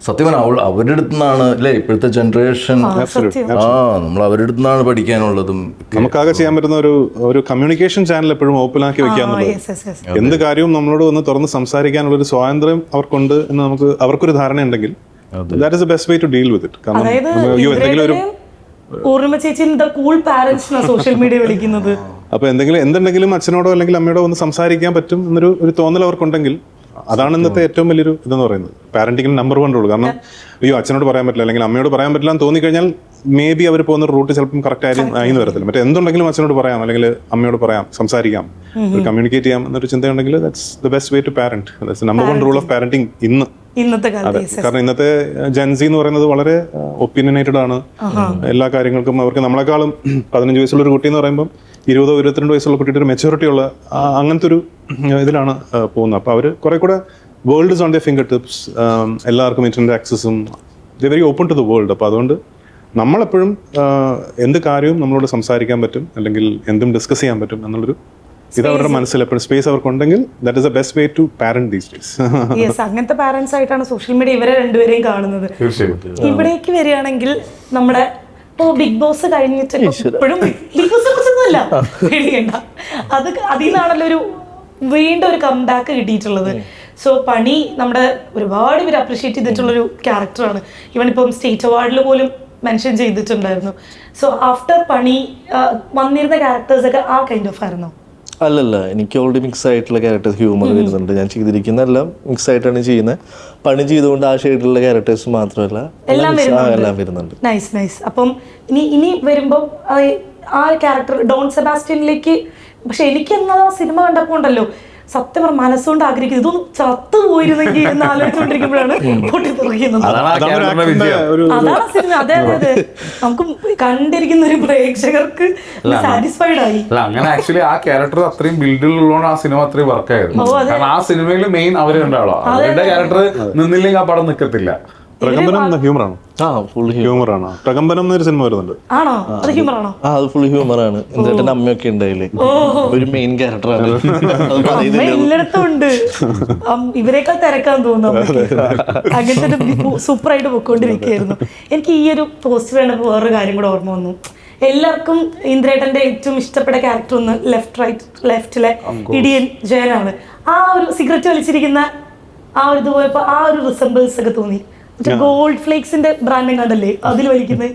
സത്യം പറഞ്ഞാൽ അവരുടെ അടുത്ത് നിന്നാണ് അല്ലേ ഇപ്പോഴത്തെ ജനറേഷൻ. നമ്മൾ അവരുടെ അടുത്ത് നിന്നാണ് പഠിക്കാനുള്ളതും. നമുക്കാകെ ചെയ്യാൻ പറ്റുന്ന ഒരു കമ്മ്യൂണിക്കേഷൻ ചാനൽ എപ്പോഴും ഓപ്പൺ ആക്കി വെക്കാന്നുള്ളത്. എന്ത് കാര്യവും നമ്മളോട് ഒന്ന് തുറന്ന് സംസാരിക്കാനുള്ള ഒരു സ്വാതന്ത്ര്യം അവർക്കുണ്ട് എന്ന് അവർക്കൊരു ധാരണ ഉണ്ടെങ്കിൽ that is the best way to deal with it. കാരണം എന്തെങ്കിലും ഒരു പൂർണിമ ചേച്ചി കൂൾ പാരന്റ്സ് സോഷ്യൽ മീഡിയ വിളിക്കുന്നത്. അപ്പൊ എന്തുണ്ടെങ്കിലും അച്ഛനോടോ അല്ലെങ്കിൽ അമ്മയോടോ ഒന്ന് സംസാരിക്കാൻ പറ്റും എന്നൊരു തോന്നൽ അവർക്കുണ്ടെങ്കിൽ അതാണ് ഇന്നത്തെ ഏറ്റവും വലിയൊരു ഇതെന്ന് പറയുന്നത്. പാരന്റിങ്ങിന് നമ്പർ 1 റൂൾ. കാരണം അച്ഛനോട് പറയാൻ പറ്റില്ല അല്ലെങ്കിൽ അമ്മയോട് പറയാൻ പറ്റില്ല എന്ന് തോന്നിക്കഴിഞ്ഞാൽ മേ ബി അവർ പോകുന്ന റൂട്ട് ചിലപ്പം കറക്റ്റ് ആയിരുന്നു വരത്തില്ല. മറ്റേ എന്തുണ്ടെങ്കിലും അച്ഛനോട് പറയാം അല്ലെങ്കിൽ അമ്മയോട് പറയാം, സംസാരിക്കാം, കമ്മ്യൂണിക്കേറ്റ് ചെയ്യാം എന്നൊരു ചിന്തയുണ്ടെങ്കിൽ that's the best way to parent. That's number 1 rule of parenting ഇന്നത്തെ കാലത്ത്. കാരണം ഇന്നത്തെ ജെൻസി എന്ന് പറയുന്നത് വളരെ ഒപ്പീനിയനേറ്റഡ് ആണ് എല്ലാ കാര്യങ്ങൾക്കും. അവർക്ക് നമ്മളെക്കാളും 15 വയസ്സുള്ള ഒരു കുട്ടി എന്ന് പറയുമ്പോൾ 20-22 വയസ്സുള്ള കുട്ടിയുടെ ഒരു മെച്ചൂരിറ്റി ഉള്ള അങ്ങനത്തെ ഒരു ഇതിലാണ് പോകുന്നത്. അപ്പോൾ അവർ കുറെ കൂടെ world is on the finger tips. എല്ലാവർക്കും ഇന്റർനെറ്റ് ആക്സസും very open to the world. അപ്പോൾ അതുകൊണ്ട് നമ്മളെപ്പോഴും എന്ത് കാര്യവും നമ്മളോട് സംസാരിക്കാൻ പറ്റും അല്ലെങ്കിൽ എന്തും ഡിസ്കസ് ചെയ്യാൻ പറ്റും എന്നുള്ളൊരു ഇത് അവരുടെ മനസ്സിൽ എപ്പോഴും സ്പേസ് അവർക്കുണ്ടെങ്കിൽ that is the best way to parent these days. Yes, അങ്ങനത്തെ പാരന്റ്സ് ആയിട്ടാണ് സോഷ്യൽ മീഡിയ ഇവരെ രണ്ടുപേരെയും കാണുന്നത്. ഇവിടേക്ക് വരികയാണെങ്കിൽ നമ്മുടെ ബിഗ് ബോസ് കഴിഞ്ഞിട്ട് ഇപ്പോഴും ബിഗ് ബോസിനെ കുറിച്ചൊന്നുമല്ല പേടിക്കണ്ട, അതിൽ നിന്നാണല്ലോ വീണ്ടും ഒരു കംബാക്ക് കിട്ടിയിട്ടുള്ളത്. സോ പണി നമ്മുടെ ഒരുപാട് പേര് അപ്രിഷിയേറ്റ് ചെയ്തിട്ടുള്ളൊരു ക്യാരക്ടറാണ്. ഈവൻ ഇപ്പം സ്റ്റേറ്റ് അവാർഡിൽ പോലും മെൻഷൻ ചെയ്തിട്ടുണ്ടായിരുന്നു. സോ ആഫ്റ്റർ പണി വന്നിരുന്ന ക്യാരക്ടേഴ്സ് ഒക്കെ ആ കൈൻഡ് ഓഫ് ആയിരുന്നോ? അല്ലല്ല, എനിക്ക് ഓൾറെഡി മിക്സ് ആയിട്ടുള്ള ക്യാരക്ടേഴ്സ്, ഹ്യൂമർ വരുന്നുണ്ട്. ഞാൻ ചെയ്തിരിക്കുന്ന എല്ലാം മിക്സ് ആയിട്ടാണ് ചെയ്യുന്നത്. പണി ചെയ്തുകൊണ്ട് ആ ഷെയ്ഡിലുള്ള ക്യാരക്ടേഴ്സ് മാത്രമല്ല എല്ലാം വരുന്നുണ്ട്. Nice nice. അപ്പം ഇനി വരുമ്പോൾ ആ ക്യാരക്ടർ ഡോൺ സെബാസ്റ്റ്യനിലേക്ക്, പക്ഷെ എനിക്ക് എന്നാൽ ആ സിനിമ കണ്ടപ്പോൾ ഉണ്ടല്ലോ സത്യം പറഞ്ഞ മനസ്സുകൊണ്ട് ആഗ്രഹിക്കുന്നത് ഇതൊന്നും ചത്തു പോയിരുന്നെങ്കിൽ എന്ന് ആലോചിച്ചുകൊണ്ടിരിക്കുമ്പോഴാണ് പൊട്ടിത്തുറക്കുന്നത്. അതാണ് സിനിമ. അതെ അതെ അതെ, നമുക്ക് കണ്ടിരിക്കുന്ന ഒരു പ്രേക്ഷകർക്ക് സാറ്റിസ്ഫൈഡ് ആയി. അങ്ങനെ ആക്ച്വലി ആ ക്യാരക്ടർ അത്രയും ബിൽഡിലുള്ളതുകൊണ്ട് ആ സിനിമ അത്രയും വർക്കായിരുന്നു. കാരണം ആ സിനിമയിൽ മെയിൻ അവര് രണ്ടാളോ, അവരുടെ ക്യാരക്ടർ നിന്നില്ലെങ്കിൽ ആ പടം നിൽക്കത്തില്ല. പ്രകമ്പനം ഹ്യൂമറാണ്. ഹ്യൂമറാണ്. പ്രകമ്പനം എന്നൊരു സിനിമ വരുന്നുണ്ട്. ആണോ? അത് ഹ്യൂമറാണോ? അത് ഫുൾ ഹ്യൂമറാണ്. ഇന്ദ്രേട്ടന്റെ അമ്മയൊക്കെ ഉണ്ടായില്ലേ, ഒരു മെയിൻ ക്യാരക്ടറാണ്. എല്ലായിടത്തും ഉണ്ട്. ഇവരെക്കാൾ തിരക്കാൻ തോന്നുന്നു. അങ്ങനത്തെ സൂപ്പറായിട്ട് പൊയ്ക്കൊണ്ടിരിക്കുകയായിരുന്നു. എനിക്ക് ഈ ഒരു പോസ്റ്റർ കണ്ടപ്പോൾ വേറൊരു കാര്യം കൂടെ ഓർമ്മ വന്നു. എല്ലാവർക്കും ഇന്ദ്രേട്ടന്റെ ഏറ്റവും ഇഷ്ടപ്പെട്ട ക്യാരക്ടർ ഒന്ന് ലെഫ്റ്റിലെ ഇടിയൻ ജയനാണ്. ആ ഒരു സിഗരറ്റ് വലിച്ചിരിക്കുന്ന ആ ഒരു ഇത് പോയപ്പോ ആ ഒരു റിസംബിൾസ് ഒക്കെ തോന്നി. ഗോൾഡ് ഫ്ലേക്സിന്റെ ബ്രാൻഡ് കണ്ടല്ലേ അതിൽ വലിക്കുന്നത്.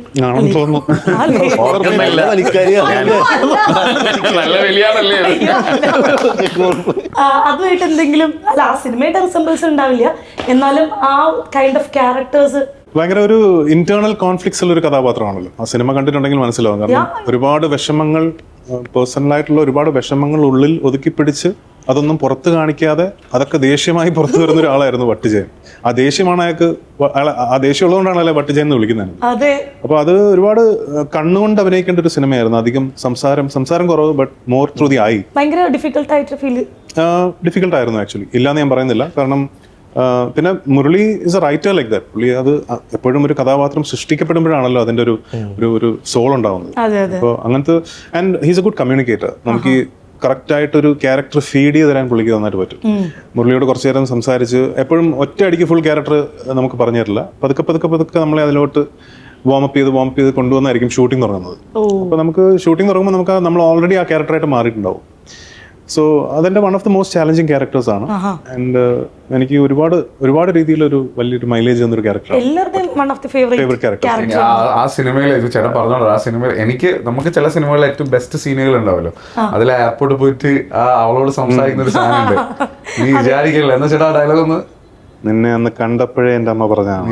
അതുമായിട്ട് എന്തെങ്കിലും അല്ല, ആ സിനിമയുടെ റിസംബിൾസ് ഉണ്ടാവില്ല, എന്നാലും ആ കൈൻഡ് ഓഫ് ക്യാരക്ടേഴ്സ് ഭയങ്കര ഒരു ഇന്റേണൽ കോൺഫ്ലിക്ട്സ് ഉള്ള ഒരു കഥാപാത്രമാണല്ലോ. ആ സിനിമ കണ്ടിട്ടുണ്ടെങ്കിൽ മനസ്സിലാവും. കാരണം ഒരുപാട് വിഷമങ്ങൾ, പേഴ്സണലായിട്ടുള്ള ഒരുപാട് വിഷമങ്ങൾ ഉള്ളിൽ ഒതുക്കിപ്പിടിച്ച് അതൊന്നും പുറത്ത് കാണിക്കാതെ അതൊക്കെ ദേഷ്യമായി പുറത്തു വരുന്ന ഒരാളായിരുന്നു വട്ടിജയൻ. ആ ദേഷ്യമാണ് അയാൾക്ക്, ആ ദേഷ്യം ഉള്ളതുകൊണ്ടാണ് അല്ലെ വട്ടിജയൻ എന്ന് വിളിക്കുന്നത്. അപ്പൊ അത് ഒരുപാട് കണ്ണുകൊണ്ട് അഭിനയിക്കേണ്ട ഒരു സിനിമയായിരുന്നു. അധികം സംസാരം കുറവ്, but more through the I. ഭയങ്കര ഡിഫിക്കൽട്ട് ആയിരുന്നു ആക്ച്വലി, ഇല്ലാന്ന് ഞാൻ പറയുന്നില്ല. കാരണം പിന്നെ Murali is A writer like that. പുള്ളി അത് എപ്പോഴും ഒരു കഥാപാത്രം സൃഷ്ടിക്കപ്പെടുമ്പോഴാണല്ലോ അതിന്റെ ഒരു സോൾ ഉണ്ടാവുന്നത്. അപ്പോൾ അങ്ങനത്തെ, and he's A good communicator. നമുക്ക് ഈ കറക്റ്റ് ആയിട്ട് ഒരു ക്യാരക്ടർ ഫീഡ് ചെയ്ത് തരാൻ പുള്ളിക്ക് നന്നായിട്ട് പറ്റും. മുരളിയോട് കുറച്ചു നേരം സംസാരിച്ച് എപ്പോഴും ഒറ്റ അടിക്ക് ഫുൾ ക്യാരക്ടർ നമുക്ക് പറഞ്ഞു തരില്ല. പതുക്കെ നമ്മളെ അതിലോട്ട് വാമപ്പ് ചെയ്ത് കൊണ്ടുവന്നായിരിക്കും ഷൂട്ടിംഗ് തുടങ്ങുന്നത്. അപ്പോൾ നമുക്ക് ഷൂട്ടിംഗ് തുടങ്ങുമ്പോൾ നമ്മൾ ഓൾറെഡി ആ ക്യാരക്ടറായിട്ട് മാറിയിട്ടുണ്ടാവും. സോ അതെന്റെ one of the most challenging characters ആണ്. ആൻഡ് എനിക്ക് ഒരുപാട് രീതിയിലൊരു വലിയൊരു മൈലേജ് തന്നൊരു ക്യാരക്ടർ. ആ സിനിമയിൽ ചേട്ടൻ പറഞ്ഞോളൂ, ആ സിനിമയിൽ നമുക്ക് ചില സിനിമകളിൽ ഏറ്റവും ബെസ്റ്റ് സീനുകൾ ഉണ്ടാവല്ലോ. അതിൽ എയർപോർട്ട് പോയിട്ട് അവളോട് സംസാരിക്കുന്ന ഒരു സാധനമുണ്ട്. നീ വിചാരിക്കില്ല എന്നാ ചേട്ടാ ആ ഡയലോഗ് ഒന്ന്. നിന്നെ അന്ന് കണ്ടപ്പോഴേ എന്റെ അമ്മ പറഞ്ഞാണ്.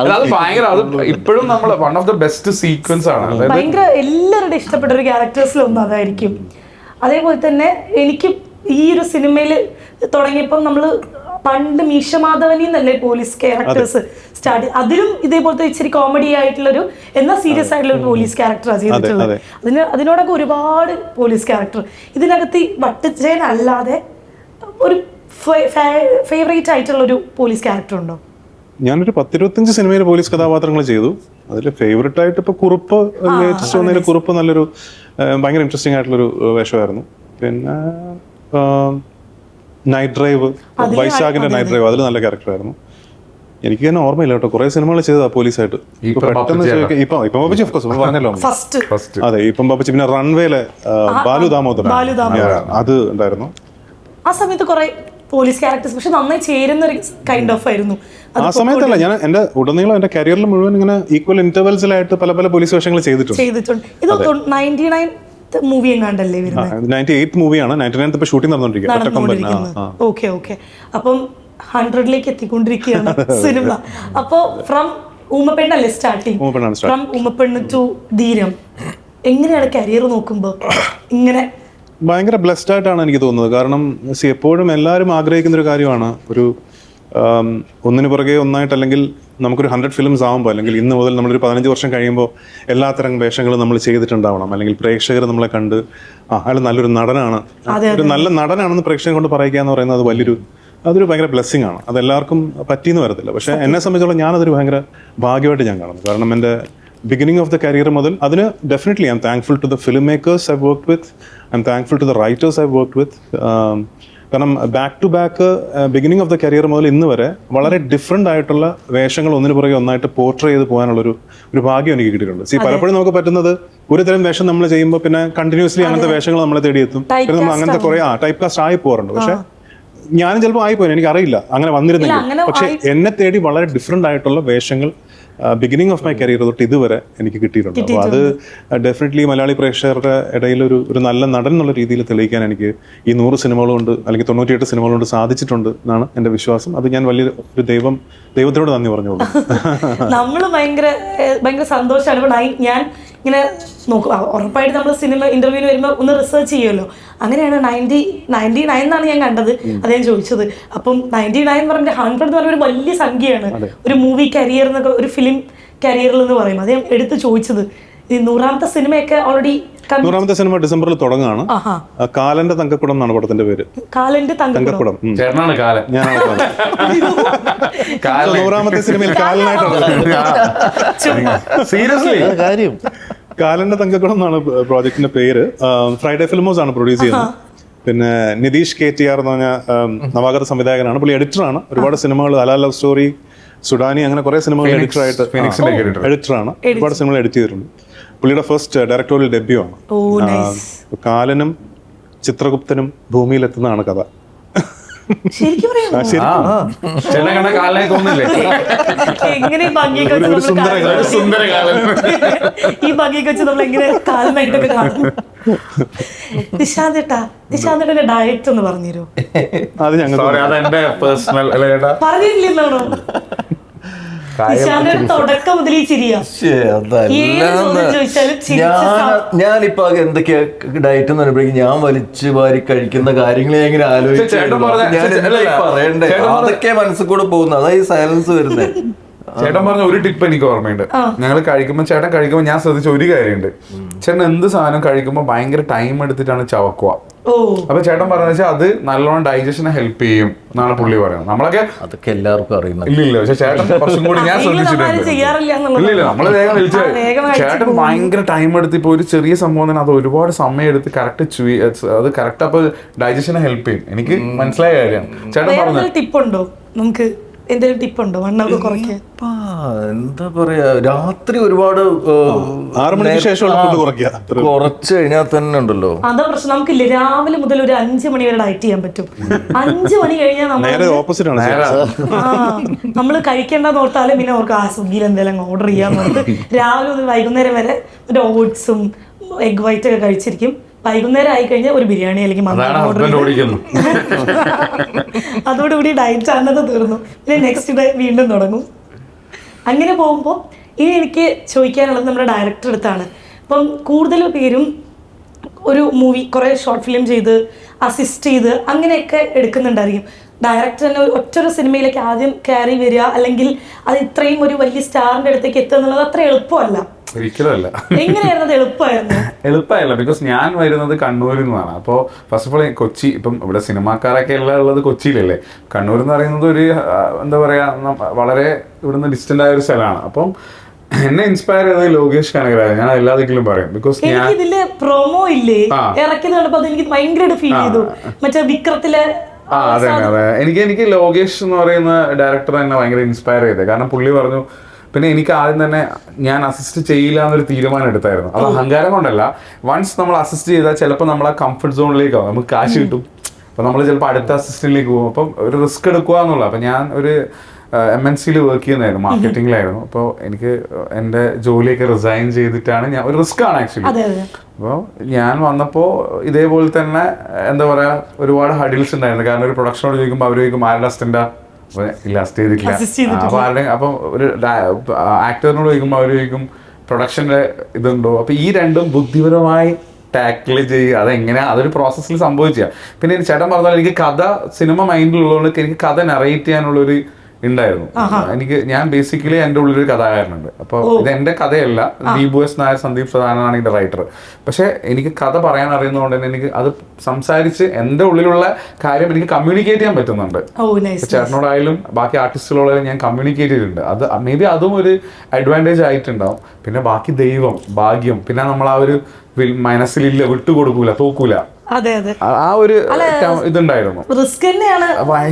അത് ഭയങ്കര, അത് ഇപ്പോഴും നമ്മൾ one of the best sequence ആണ്. ഭയങ്കര എല്ലാവരുടെ ഇഷ്ടപ്പെട്ട ഒരു ക്യാരക്ടേഴ്സിൽ ഒന്ന് അതായിരിക്കും. അതേപോലെ തന്നെ എനിക്ക് ഈ ഒരു സിനിമയിൽ തുടങ്ങിയപ്പോൾ നമ്മൾ പണ്ട് മീശമാധവനിൽ നിന്നല്ലേ പോലീസ് ക്യാരക്ടേഴ്സ് സ്റ്റാർട്ട്, അതിലും ഇതേപോലത്തെ ഇച്ചിരി കോമഡി ആയിട്ടുള്ളൊരു എന്നാൽ സീരിയസ് ആയിട്ടുള്ള ഒരു പോലീസ് ക്യാരക്ടറാണ് ചെയ്തിട്ടുള്ളത്. അതിനോടൊക്കെ ഒരുപാട് പോലീസ് ക്യാരക്ടർ. ഇതിനകത്ത് വട്ടിജയൻ അല്ലാതെ ഒരു ഫേവറേറ്റ് ആയിട്ടുള്ള ഒരു പോലീസ് ക്യാരക്ടർ ഉണ്ടോ? ഞാനൊരു 10-25 സിനിമയിൽ പോലീസ് കഥാപാത്രങ്ങൾ ചെയ്തു. അതിൽ ഫേവറേറ്റ് ആയിട്ട് ഇപ്പൊ കുറുപ്പ്, ലേറ്റസ്റ്റ് വന്നതിൽ കുറുപ്പ് നല്ലൊരു ഭയങ്കര ഇൻട്രസ്റ്റിംഗ് ആയിട്ടുള്ളൊരു വേഷമായിരുന്നു. പിന്നെ നൈറ്റ് ഡ്രൈവ്, വൈശാഖിന്റെ നൈറ്റ് ഡ്രൈവ്, അതിൽ നല്ല ക്യാരക്ടറായിരുന്നു. എനിക്ക് തന്നെ ഓർമ്മയില്ല കേട്ടോ, കുറെ സിനിമകൾ ചെയ്തതാ പോലീസായിട്ട്. പറഞ്ഞല്ലോ. അതെ, ഇപ്പം ബാബുജി. പിന്നെ റൺവേയിലെ ബാലു ദാമോദരൻ, അത് ഉണ്ടായിരുന്നു. ആ സമയത്ത് കുറെ പോലീസ് ക്യാരക്ടേഴ്സ് പക്ഷെ നന്നായി ചേരുന്ന ഒരു കൈൻഡ് ഓഫ് ആയിരുന്നു. ആ സമയത്തല്ല, ഞാൻ എന്റെ ഉടനീളം എന്റെ കരിയറിൽ മുഴുവൻ ഇങ്ങനെ ഈക്വൽ ഇന്റർവെൽസിലായിട്ട് പല പല വേഷങ്ങൾ ചെയ്തിട്ടുണ്ട്. ഇത് 99 മൂവി എങ്ങാണ്ടല്ലേ വരുന്നത്? 98 മൂവിയാണ്. 99 ഇപ്പൊ ഷൂട്ടിംഗ് നടന്നുകൊണ്ടിരിക്കുന്നത്. ഓക്കെ. അപ്പം 100ലേക്ക് എത്തിക്കൊണ്ടിരിക്കുകയാണ് സിനിമ. അപ്പോ ഫ്രം ഊമപ്പെണ്ണല്ലേ സ്റ്റാർട്ടിങ്, ഫ്രം ഊമപ്പെണ്ണ് ടു ധീരം, എങ്ങനെയാണ് കരിയർ നോക്കുമ്പോ? ഇങ്ങനെ ഭയങ്കര ബ്ലെസ്ഡ് ആയിട്ടാണ് എനിക്ക് തോന്നുന്നത്. കാരണം എപ്പോഴും എല്ലാവരും ആഗ്രഹിക്കുന്ന ഒരു കാര്യമാണ് ഒരു ഒന്നിനു പുറകെ ഒന്നായിട്ട്, അല്ലെങ്കിൽ നമുക്കൊരു 100 ഫിലിംസ് ആകുമ്പോൾ, അല്ലെങ്കിൽ ഇന്ന് മുതൽ നമ്മളൊരു 15 വർഷം കഴിയുമ്പോൾ എല്ലാത്തരം വേഷങ്ങളും നമ്മൾ ചെയ്തിട്ടുണ്ടാവണം. അല്ലെങ്കിൽ പ്രേക്ഷകർ നമ്മളെ കണ്ട് അയാൾ നല്ലൊരു നടനാണ്, ഒരു നല്ല നടനാണെന്ന് പ്രേക്ഷകരെ കൊണ്ട് പറയുക എന്ന് പറയുന്നത് അതൊരു ഭയങ്കര ബ്ലെസ്സിങ് ആണ്. അതെല്ലാവർക്കും പറ്റിയെന്ന് വരത്തില്ല. പക്ഷേ എന്നെ സംബന്ധിച്ചോളം ഞാനതൊരു ഭയങ്കര ഭാഗ്യമായിട്ട് ഞാൻ കാണുന്നു. കാരണം എൻ്റെ beginning of the career മുതൽ അതിന് definitely I'm thankful to the filmmakers I've worked with, I'm thankful to the writers I've worked with. കാരണം back to back beginning of the career മുതൽ ഇന്ന് വരെ വളരെ ഡിഫറെൻ്റ് ആയിട്ടുള്ള വേഷങ്ങൾ ഒന്നിനു പുറകെ ഒന്നായിട്ട് പോർട്രേ ചെയ്ത് പോകാനുള്ളൊരു പഭാഗ്യം എനിക്ക് കിട്ടിയിട്ടുണ്ട്. പലപ്പോഴും നമുക്ക് പറ്റുന്നത് ഒരു തരം വേഷം നമ്മൾ ചെയ്യുമ്പോൾ പിന്നെ കണ്ടിന്യൂസ്ലി അങ്ങനത്തെ വേഷങ്ങൾ നമ്മളെ തേടിയെത്തും. പിന്നെ നമ്മൾ അങ്ങനത്തെ കുറെ ടൈപ്പ് കാസ്റ്റ് ആയി പോകാറുണ്ട്. പക്ഷെ ഞാനും ചിലപ്പോൾ ആയിപ്പോയി, എനിക്കറിയില്ല അങ്ങനെ വന്നിരുന്നെങ്കിൽ. പക്ഷെ എന്നെ തേടി വളരെ ഡിഫറെൻ്റ് ആയിട്ടുള്ള വേഷങ്ങൾ ബിഗിനിങ് ഓഫ് മൈ കരിയർ തൊട്ട് ഇതുവരെ എനിക്ക് കിട്ടിയിട്ടുണ്ട്. അപ്പോൾ അത് ഡെഫിനറ്റ്ലി മലയാളി പ്രേക്ഷകരുടെ ഇടയിൽ ഒരു നല്ല നടൻ എന്നുള്ള രീതിയിൽ തെളിയിക്കാൻ എനിക്ക് ഈ 100 സിനിമകൾ കൊണ്ട് അല്ലെങ്കിൽ 98 സിനിമകൾ കൊണ്ട് സാധിച്ചിട്ടുണ്ട് എന്നാണ് എൻ്റെ വിശ്വാസം. അത് ഞാൻ വലിയ ഒരു ദൈവത്തിനോട് നന്ദി പറഞ്ഞോളൂ. നമ്മൾ ഭയങ്കര സന്തോഷമാണ്. ഞാൻ ഇങ്ങനെ നോക്കും, ഉറപ്പായിട്ട് നമ്മൾ സിനിമ ഇന്റർവ്യൂവിന് വരുമ്പോൾ ഒന്ന് റിസർച്ച് ചെയ്യുമല്ലോ. അങ്ങനെയാണ് 99 എന്നാണ് ഞാൻ കണ്ടത്, അത് ഞാൻ ചോദിച്ചത്. അപ്പം 99 എന്ന് പറഞ്ഞാൽ 100 എന്ന് പറഞ്ഞ ഒരു വലിയ സംഖ്യയാണ് ഒരു മൂവി കരിയർ എന്നൊക്കെ, ഒരു ഫിലിം കരിയറിൽ എന്ന് പറയും. അത് ഞാൻ എടുത്ത് ചോദിച്ചത്. ഈ 100ാമത്തെ സിനിമയൊക്കെ ഓൾറെഡി 100ാമത്തെ സിനിമ ഡിസംബറിൽ തുടങ്ങുകയാണ്. കാലന്റെ തങ്കക്കുടം എന്നാണ് പടത്തിന്റെ പേര്. കാലന്റെ തങ്കക്കുടം. ഞാനാണ് കാലൻ. 100ാമത്തെ സിനിമയിൽ കാലനായിട്ടാണ്. സീരിയസ്ലി കാര്യം കാലന്റെ തങ്കക്കുടം എന്നാണ് പ്രോജക്ടിന്റെ പേര്. ഫ്രൈഡേ ഫിലിമോസ് ആണ് പ്രൊഡ്യൂസ് ചെയ്യുന്നത്. പിന്നെ നിതീഷ് KTR എന്ന് പറഞ്ഞ നവാഗത സംവിധായകനാണ്. പുള്ളി എഡിറ്ററാണ്. ഒരുപാട് സിനിമകൾ, അലാ ലവ് സ്റ്റോറി, സുഡാനി, അങ്ങനെ കുറെ സിനിമകൾ എഡിറ്ററായിട്ട് ഫീനിക്സിന്റെ editor. എഡിറ്ററാണ്. ഒരുപാട് സിനിമകൾ എഡിറ്റ് ചെയ്തിട്ടുണ്ട്. പുള്ളിയുടെ ഫസ്റ്റ് ഡയറക്ടോറിയൽ ഡെബ്യൂ ആണ്. കാലനും ചിത്രഗുപ്തനും ഭൂമിയിലെത്തുന്നതാണ് കഥ. ശരിക്കും പറയാമോ? ചേട്ടൻ കണ്ട കാലിനെ തോന്നില്ലേ? എങ്ങനെ ഈ ഭംഗിയൊക്കെ വെച്ച് നമ്മള് സുന്ദരകാലൻ. ഈ ഭംഗിയൊക്കെ വെച്ച് നമ്മൾ എങ്ങനെ കാലമായിട്ടൊക്കെ കാണും? നിശാന്തേട്ടന്റെ ഡയറ്റ് ഒന്ന് പറഞ്ഞുതരോ? അത് ഞങ്ങൾ സോറി, അതെന്റെ പേഴ്സണൽ അല്ലേ ചേട്ടാ? പറഞ്ഞില്ലെന്നാണോ? നിശാന്തേട്ടൻ തുടക്കം മുതൽ ഈ ചിരിയാ. ഞാനിപ്പോ എന്തൊക്കെയാ ഡയറ്റ് എന്ന് പറയുമ്പോഴേക്കും ഞാൻ വലിച്ചു വാരി കഴിക്കുന്ന കാര്യങ്ങൾ ഞാൻ ഇങ്ങനെ ആലോചിച്ചു പറയണ്ടേ, അതൊക്കെ മനസ്സിൽ കൂടെ പോകുന്നു. അതാ ഈ സൈലൻസ് വരുന്നത്. ചേട്ടൻ പറഞ്ഞ ഒരു ടിപ്പ് എനിക്ക് ഓർമ്മയുണ്ട്. ഞങ്ങൾ കഴിക്കുമ്പോൾ ചേട്ടൻ കഴിക്കുമ്പോൾ ഞാൻ ശ്രദ്ധിച്ച ഒരു കാര്യമുണ്ട്. ചേട്ടൻ എന്ത് സാധനം കഴിക്കുമ്പോൾ ഭയങ്കര ടൈം എടുത്തിട്ടാണ് ചവക്കുക. അപ്പൊ ചേട്ടൻ പറഞ്ഞ വെച്ചാൽ അത് നല്ലോണം ഡൈജഷനെ ഹെൽപ്പ് ചെയ്യും എന്നാണ് പുള്ളി പറയുന്നത്. നമ്മളൊക്കെ അതൊക്കെ എല്ലാവർക്കും അറിയുന്നത്. ഇല്ല, പക്ഷെ ചേട്ടൻ കുറച്ചും കൂടി ഞാൻ ശ്രദ്ധിച്ചിട്ടുണ്ട്. ഇല്ല, നമ്മള് വേഗം വലിച്ചു. ചേട്ടൻ ഭയങ്കര ടൈം എടുത്ത് ഇപ്പൊ ഒരു ചെറിയ സംഭവം തന്നെ അത് ഒരുപാട് സമയം എടുത്ത് കറക്റ്റ് അത് കറക്റ്റ് അപ്പൊ ഡൈജഷനെ ഹെൽപ്പ് ചെയ്യും. എനിക്ക് മനസ്സിലായ കാര്യം. ചേട്ടൻ പറഞ്ഞു ടിപ്പുണ്ടോ? നമുക്ക് എന്തെങ്കിലും ടിപ്പുണ്ടോ വണ്ണമൊക്കെ കുറയ്ക്കാൻ? എന്താ പറയാ, രാത്രി ഒരുപാട് 6 മണിക്ക് ശേഷമുള്ള ഫുഡ് കുറയ്ക്കുക. കുറച്ച് കഴിഞ്ഞാൽ തന്നെ ഉണ്ടല്ലോ. അതാ പ്രശ്നം. നമുക്കില്ലേ രാവിലെ മുതൽ ഒരു 5 മണി വരെ ഡയറ്റ് ചെയ്യാൻ പറ്റും. 5 മണി കഴിഞ്ഞാൽ നമ്മള് കഴിക്കേണ്ടെന്ന് ഓർത്താലും പിന്നെ അവർക്ക് സ്വിഗ്ഗിയിൽ എന്തെങ്കിലും ഓർഡർ ചെയ്യാന്ന് പറഞ്ഞിട്ട് രാവിലെ മുതൽ വൈകുന്നേരം വരെ ഒരു ഓട്സും എഗ് വൈറ്റ് ഒക്കെ കഴിച്ചിരിക്കും. വൈകുന്നേരം ആയി കഴിഞ്ഞാൽ ഒരു ബിരിയാണി അല്ലെങ്കിൽ അതോടുകൂടി ഡയറ്റ് അന്നത് തീർന്നു. പിന്നെ നെക്സ്റ്റ് ഡേ വീണ്ടും തുടങ്ങും. അങ്ങനെ പോകുമ്പോൾ ഇനി എനിക്ക് ചോദിക്കാനുള്ളത് നമ്മുടെ ഡയറക്ടർ അടുത്താണ്. അപ്പം കൂടുതൽ പേരും ഒരു മൂവി കുറേ ഷോർട്ട് ഫിലിം ചെയ്ത് അസിസ്റ്റ് ചെയ്ത് അങ്ങനെയൊക്കെ എടുക്കുന്നുണ്ടായിരിക്കും. ഡയറക്ടർ തന്നെ ഒറ്റൊരു സിനിമയിലേക്ക് ആദ്യം കയറി വരിക, അല്ലെങ്കിൽ അത് ഇത്രയും ഒരു വലിയ സ്റ്റാറിന്റെ അടുത്തേക്ക് എത്തുക എന്നുള്ളത് അത്ര എളുപ്പമല്ല. ഒരിക്കലുമല്ല. എങ്ങനെയായിരുന്നു? എളുപ്പമായില്ല. ബിക്കോസ് ഞാൻ വരുന്നത് കണ്ണൂരിൽ നിന്നാണ്. അപ്പോൾ ഫസ്റ്റ് ഓഫ് ഓൾ കൊച്ചി, ഇപ്പം ഇവിടെ സിനിമാക്കാരൊക്കെ ഉള്ളത് കൊച്ചിയിലല്ലേ. കണ്ണൂർ എന്ന് പറയുന്നത് ഒരു എന്താ പറയാ വളരെ ഇവിടുന്ന് ഡിസ്റ്റന്റ് ആയ ഒരു സ്ഥലമാണ്. അപ്പം എന്നെ ഇൻസ്പയർ ചെയ്തത് ലോകേഷ് കനകരാജ്. ഞാൻ എല്ലാ ദിക്കിലും പറയും. ബിക്കോസ് ഞാൻ ഇതിന്റെ പ്രൊമോ ഇല്ലേ ഇറക്കിയത് കണ്ടപ്പോൾ അത് എനിക്ക് ഭയങ്കരമായിട്ട് ഫീൽ ചെയ്തു. മറ്റേ വിക്രത്തിലെ അതെ എനിക്ക് ലോകേഷ് എന്ന് പറയുന്ന ഡയറക്ടർ തന്നെ ഭയങ്കര ഇൻസ്പയർ ചെയ്തത്. കാരണം പുള്ളി പറഞ്ഞു, പിന്നെ എനിക്ക് ആദ്യം തന്നെ ഞാൻ അസിസ്റ്റ് ചെയ്യില്ല എന്നൊരു തീരുമാനം എടുത്തായിരുന്നു. അത് അഹങ്കാരം കൊണ്ടല്ല. വൺസ് നമ്മൾ അസിസ്റ്റ് ചെയ്താൽ ചിലപ്പോൾ നമ്മൾ ആ കംഫർട്ട് സോണിലേക്കാവും, നമുക്ക് കാശ് കിട്ടും. അപ്പോൾ നമ്മൾ ചിലപ്പോൾ അടുത്ത അസിസ്റ്റന്റിലേക്ക് പോകും. അപ്പം ഒരു റിസ്ക് എടുക്കുക എന്നുള്ളത്. അപ്പം ഞാൻ ഒരു MNCയിൽ വർക്ക് ചെയ്യുന്നതായിരുന്നു, മാർക്കറ്റിംഗിലായിരുന്നു. അപ്പോൾ എനിക്ക് എൻ്റെ ജോലിയൊക്കെ റിസൈൻ ചെയ്തിട്ടാണ് ഞാൻ, ഒരു റിസ്ക് ആണ് ആക്ച്വലി. അപ്പോൾ ഞാൻ വന്നപ്പോൾ ഇതേപോലെ തന്നെ എന്താ പറയുക ഒരുപാട് ഹഡിൽസ് ഉണ്ടായിരുന്നു. കാരണം ഒരു പ്രൊഡക്ഷനോട് ചോദിക്കുമ്പോൾ അവർ ചോദിക്കും ആരുടെ അസിസ്റ്റന്റാ, ഇല്ല അസിസ്റ്റ് ചെയ്തിട്ടില്ല. അപ്പോൾ ആരുടെ അപ്പം ഒരു ആക്ടറിനോട് ചോദിക്കുമ്പോൾ അവർ ചോദിക്കും പ്രൊഡക്ഷൻ്റെ ഇതുണ്ടോ. അപ്പോൾ ഈ രണ്ടും ബുദ്ധിപരമായി ടാക്കിൾ ചെയ്യുക, അതെങ്ങനെയാ അതൊരു പ്രോസസ്സിൽ സംഭവിക്കുക. പിന്നെ എനിക്ക് ചേട്ടൻ പറഞ്ഞാൽ എനിക്ക് കഥ സിനിമ മൈൻഡിലുള്ളതുകൊണ്ട് എനിക്ക് കഥ നറേറ്റ് ചെയ്യാനുള്ളൊരു ഉണ്ടായിരുന്നു. ഞാൻ ബേസിക്കലി എൻ്റെ ഉള്ളിലൊരു കഥാകാരനുണ്ട്. അപ്പോൾ ഇത് എൻ്റെ കഥയല്ല, ദീപു എസ് നായർ, സന്ദീപ് സദാനന്ദാണ് ഇതിന്റെ റൈറ്റർ. പക്ഷെ എനിക്ക് കഥ പറയാൻ അറിയുന്നതുകൊണ്ട് തന്നെ എനിക്ക് അത് സംസാരിച്ച് എൻ്റെ ഉള്ളിലുള്ള കാര്യം എനിക്ക് കമ്മ്യൂണിക്കേറ്റ് ചെയ്യാൻ പറ്റുന്നുണ്ട്. ചേട്ടനോടായാലും ബാക്കി ആർട്ടിസ്റ്റുകളോടായാലും ഞാൻ കമ്മ്യൂണിക്കേറ്റ് ചെയ്തിട്ടുണ്ട്. അത് മേ ബി അതും ഒരു അഡ്വാൻറ്റേജ് ആയിട്ടുണ്ടാവും. പിന്നെ ബാക്കി ദൈവം, ഭാഗ്യം, പിന്നെ നമ്മൾ ആ ഒരു മനസ്സിലില്ല, വിട്ടുകൊടുക്കൂല, തോക്കൂല, ആ ഒരു ഇതുണ്ടായിരുന്നു.